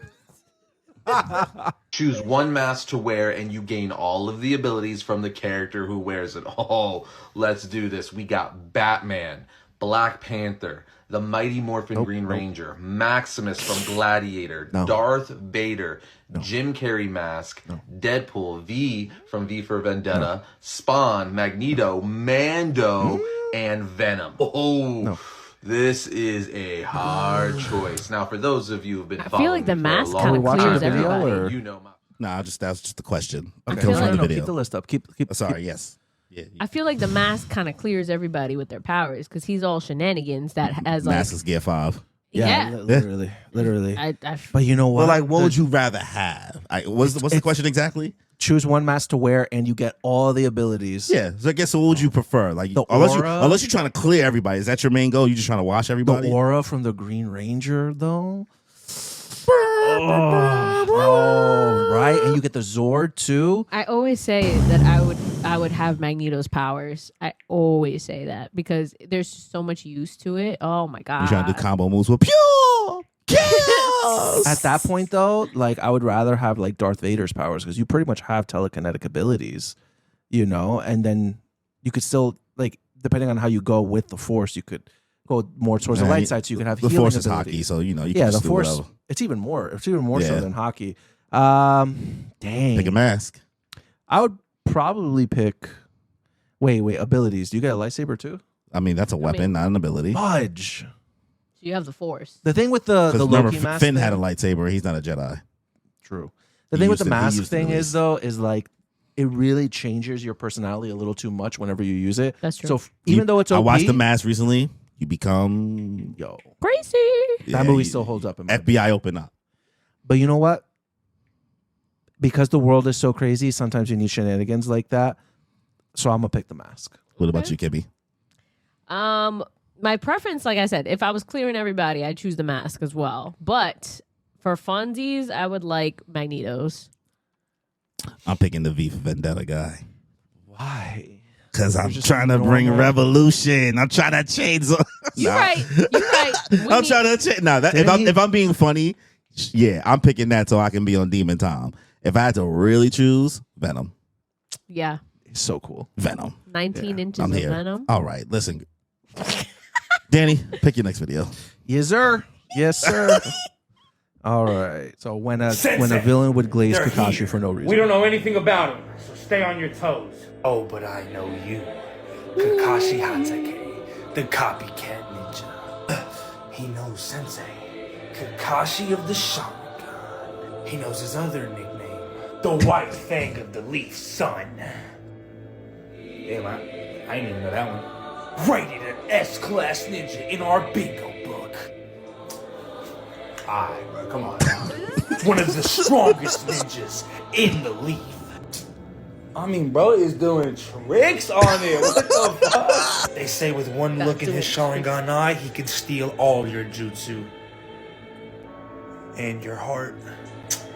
Choose one mask to wear and you gain all of the abilities from the character who wears it. Oh, let's do this. We got Batman, Black Panther, the Mighty Morphin Green Ranger, Maximus from Gladiator, Darth Vader, Jim Carrey mask, Deadpool, V from V for Vendetta, Spawn, Magneto, Mando, and Venom. Oh, this is a hard choice. Now, for those of you who've been feel like the following me for a mask long kinda time, clears everybody. Or- you know my Nah, that's just the question. Okay. It comes feel from like- the video. Keep the list up. Keep. Sorry. Yes. Yeah. I feel like the mask kind of clears everybody with their powers because he's all shenanigans that has like. Mask is Gear 5. Yeah. Literally. I But you know what? Well, like, what would you rather have? What's the question exactly? Choose one mask to wear and you get all the abilities. Yeah. So I guess what would you prefer? Like, The unless aura? you're trying to clear everybody, is that your main goal? You just trying to wash The everybody? aura from the Green Ranger, though. Oh, right. And you get the Zord too. I always say that I would have Magneto's powers. I always say that because there's so much use to it. Oh my god! You trying to do combo moves with pure chaos? At that point, though, like I would rather have like Darth Vader's powers because you pretty much have telekinetic abilities, you know, and then you could still like depending on how you go with the Force, you could go more towards the light side, so you can have the healing Force is abilities. hockey, so you know you Yeah, can the just do Force. whatever. It's even more so Yeah. than hockey. Dang. Pick a mask. I would probably pick. Wait. Abilities. Do you get a lightsaber too? I mean, that's a weapon, not an ability. Fudge. You have the Force. The thing with the remember, Loki mask. Finn thing, had a lightsaber. He's not a Jedi. True. The He thing with the used to- he mask used to thing at is least. though is like it really changes your personality a little too much whenever you use it. That's true. So even though it's OP, I watched The Mask recently. You become Crazy. that movie still holds up in my FBI open up. But you know what? Because the world is so crazy, sometimes you need shenanigans like that. So I'm gonna pick the mask. What about you, Kimmy? My preference, like I said, if I was clearing everybody, I'd choose the mask as well. But for funsies, I would like Magneto's. I'm picking the V for Vendetta guy. Why? Because I'm just trying to bring normal. revolution. I'm trying to change. You're right. You're right. I'm trying to change. No, if I'm being funny, yeah, I'm picking that so I can be on Demon Time. If I had to really choose, Venom. Yeah. It's so cool. Venom. 19 inches I'm of here. Venom. All right, listen. Danny, pick your next video. Yes, sir. Yes, sir. All right. So when a Sensei, villain would glaze they're Kakashi here. for no reason. We don't know anything about him, so stay on your toes. Oh, but I know you. Kakashi Hatake, the copycat ninja. He knows Sensei. Kakashi of the Sharingan. He knows his other nickname. The White Fang of the Leaf Sun. Damn, I didn't even know that one. Rated an S-class ninja in our bingo book. Alright, bro, come on now. One of the strongest ninjas in the leaf. I mean, bro is doing tricks on it. What the fuck? They say with one look in his Sharingan eye, he can steal all your jutsu. And your heart.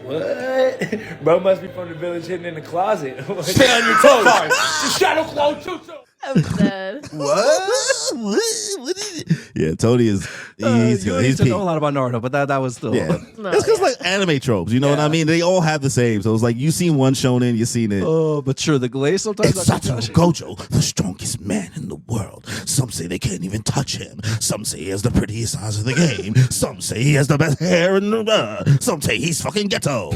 What? Bro must be from the village hidden in the closet. Stay on your toes. Sorry. The Shadow Claw Jutsu. I'm dead. What is it? Yeah, Tony is he's you good. He's need to know a peak. lot about Naruto, but that was still. Yeah, No, it's because like anime tropes. You know what I mean? They all have the same. So it's like you seen one shonen, you seen it. Oh, but sure, the glaze sometimes. It's Satoru Gojo, the strongest man in the world. Some say they can't even touch him. Some say he has the prettiest eyes in the game. Some say he has the best hair in the. Some say he's fucking ghetto.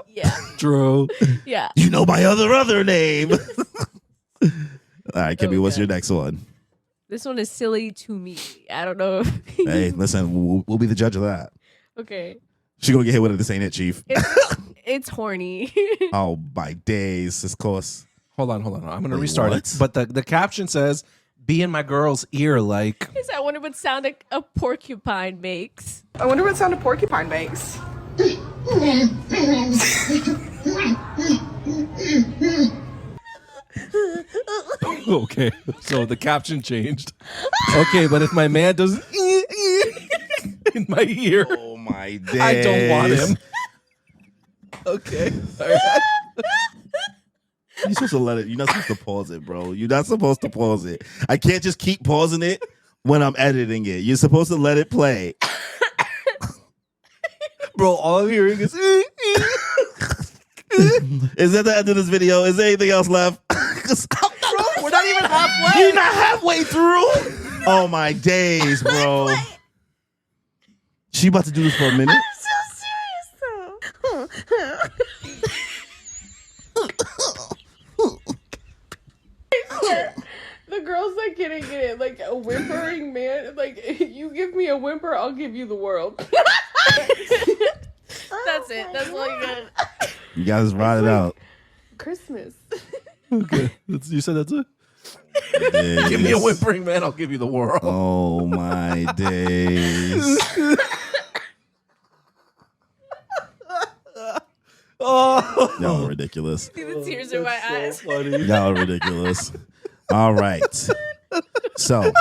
Yeah. True. Yeah. You know my other name. All right, Kimmy, what's your next one? This one is silly to me. I don't know. Hey, listen, we'll be the judge of that. Okay. She gonna get hit with it. This ain't it, Chief. It's horny. Oh my days, of course. Hold on. I'm gonna Wait, restart what? it. But the caption says, "Be in my girl's ear," like. Is that wonder what sound a porcupine makes? I wonder what sound a porcupine makes. Okay, so the caption changed. Okay, but if my man does in my ear, Oh my days. I don't want him. Okay. All right. You're supposed to let it. You're not supposed to pause it, bro. You're not supposed to pause it. I can't just keep pausing it when I'm editing it. You're supposed to let it play. Bro, all I'm hearing is Is that the end of this video? Is there anything else left? 'Cause we're not even halfway. you're not halfway through. Oh my days, bro. She about to do this for a minute. So serious The girl's like getting it, like a whimpering man. Like, you give me a whimper, I'll give you the world. That's it. That's all you got. You guys ride it out. Christmas. Okay, you said that's it. Days. Give me a whimpering man, I'll give you the world. Oh my days. Oh, Y'all are ridiculous. See the tears in my eyes. funny. Y'all are ridiculous. All right. So.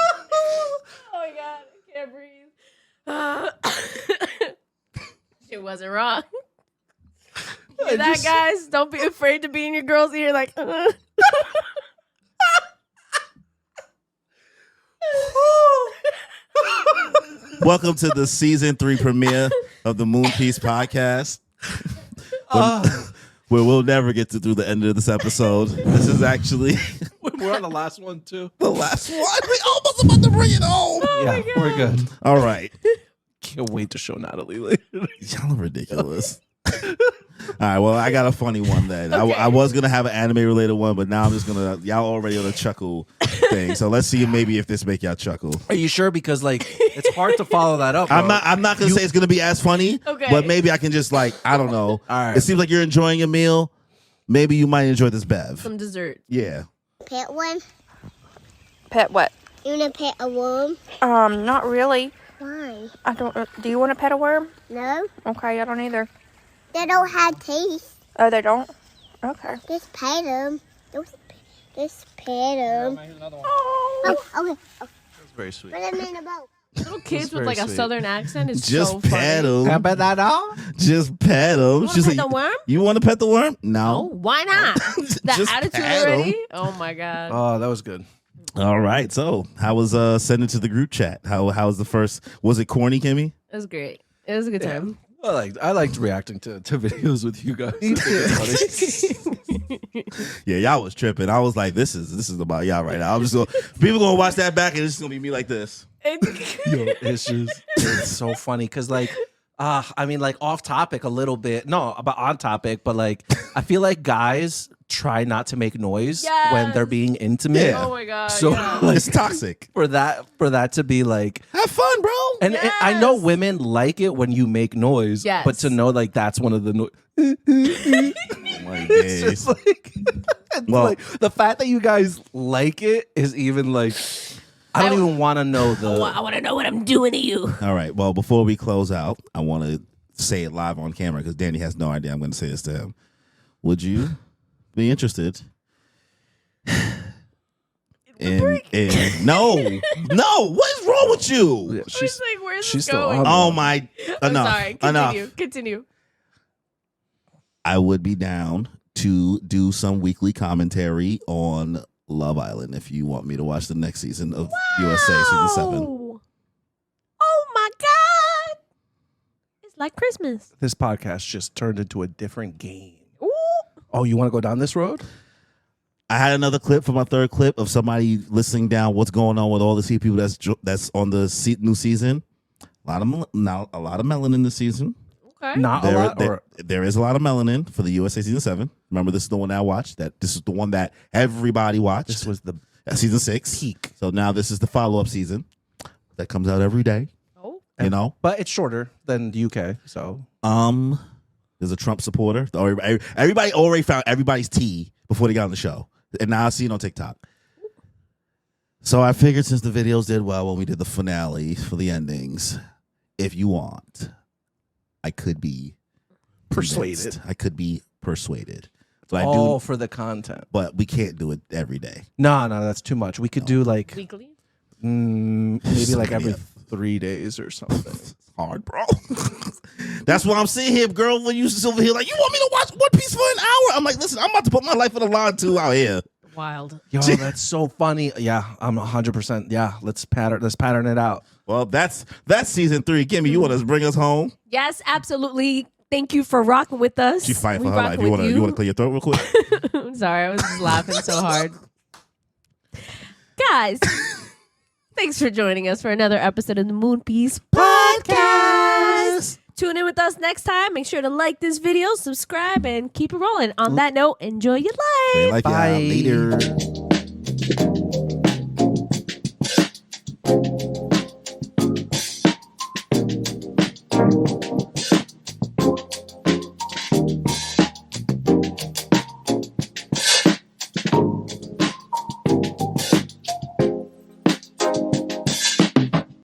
Oh my god, I can't breathe. It wasn't wrong. Hear that, guys? Don't be afraid to be in your girl's ear. Like, Welcome to the season 3 premiere of the Moon Piece podcast. Where we'll never get through the end of this episode. This is actually We're We're on the last one too. The last one. We almost about to bring it home. Yeah, we're good. All right. Can't wait to show Natalie later. Y'all are ridiculous. All right, well, I got a funny one then. I was going to have an anime-related one, but now I'm just going to... Y'all already on a chuckle thing, so let's see maybe if this make y'all chuckle. Are you sure? Because, like, it's hard to follow that up, bro. I'm not going to say it's going to be as funny, but maybe I can just, like, I don't know. All right. It seems like you're enjoying a meal. Maybe you might enjoy this, Bev. Some dessert. Yeah. Pet one? Pet what? You want to pet a worm? Not really. Why? I don't. Do you want to pet a worm? No. Okay, I don't either. They don't have teeth. Oh, they don't? Okay. Just pet them. Just pet them. Oh. Okay. That's very sweet. Put them in a boat. Little kids with very like a sweet. southern accent is Just so pet funny. him. bet that all? Just pet him. Wanna pet the worm? You want to pet the worm? Oh, No. why not? That Just attitude pet 'em. already? Oh my god. Oh, that was good. All right. So, how was sending to the group chat? How was the first? Was it corny, Kimmy? It was great. It was a good time. I liked reacting to videos with you guys. Yeah, y'all was tripping. I was like, this is about y'all right now. I'm just gonna people gonna watch that back and it's just gonna be me like this. Yo, it's so funny because like I mean like off topic a little bit, no, but on topic, but like I feel like guys try not to make noise when they're being intimate. Yeah. Oh my god. So yeah. like, It's toxic. for that to be like, Have fun, bro. and I know Yes. women like it when you make noise, Yes. but to know like that's one of the My it's days. just like, Well- like the fact that you guys like it is even like I don't even want to know the. I want to know what I'm doing to you. All right. Well, before we close out, I want to say it live on camera because Danny has no idea I'm going to say this to him. Would you be interested? In no, what is wrong with you? Yeah, I was like, where's she's this still going? on. Oh my! I'm Enough! sorry. Enough! Continue. I would be down to do some weekly commentary on Love Island if you want me to watch the next season of USA season 7. Oh my god! It's like Christmas. This podcast just turned into a different game. Ooh. Oh, you want to go down this road? I had another clip for my third clip of somebody listing down what's going on with all the people that's on the new season. A lot of melanin this season. Okay. Not a lot. There is a lot of melanin for the USA season 7. Remember, this is the one that I watched. This is the one that everybody watched. This was the season 6 peak. So now this is the follow-up season that comes out every day. Oh. You know, But it's shorter than the UK. So there's a Trump supporter. Everybody already found everybody's tea before they got on the show, and now I see it on TikTok. So I figured since the videos did well when we did the finale for the endings, if you want, I could be persuaded. convinced. I could be persuaded. So I All do, for the content. but we can't do it every day. No, that's too much. We could do like Weekly. maybe like every Yeah. 3 days or something. It's hard, bro. That's why I'm sitting here, girl. When you over here, like, you want me to watch One Piece for an hour? I'm like, listen, I'm about to put my life on the line too out here. Wild. Yo, that's so funny. Yeah, I'm 100%. Yeah, let's pattern it out. Well, that's season 3. Kimmy, you want to bring us home? Yes, absolutely. Thank you for rocking with us. She's fighting We for her rocking life. You with want to clear your throat real quick? I'm sorry, I was just laughing so hard. Guys, thanks for joining us for another episode of the Moonpiece Podcast. Tune in with us next time. Make sure to like this video, subscribe, and keep it rolling. On that note, enjoy your life. Like, Bye. later.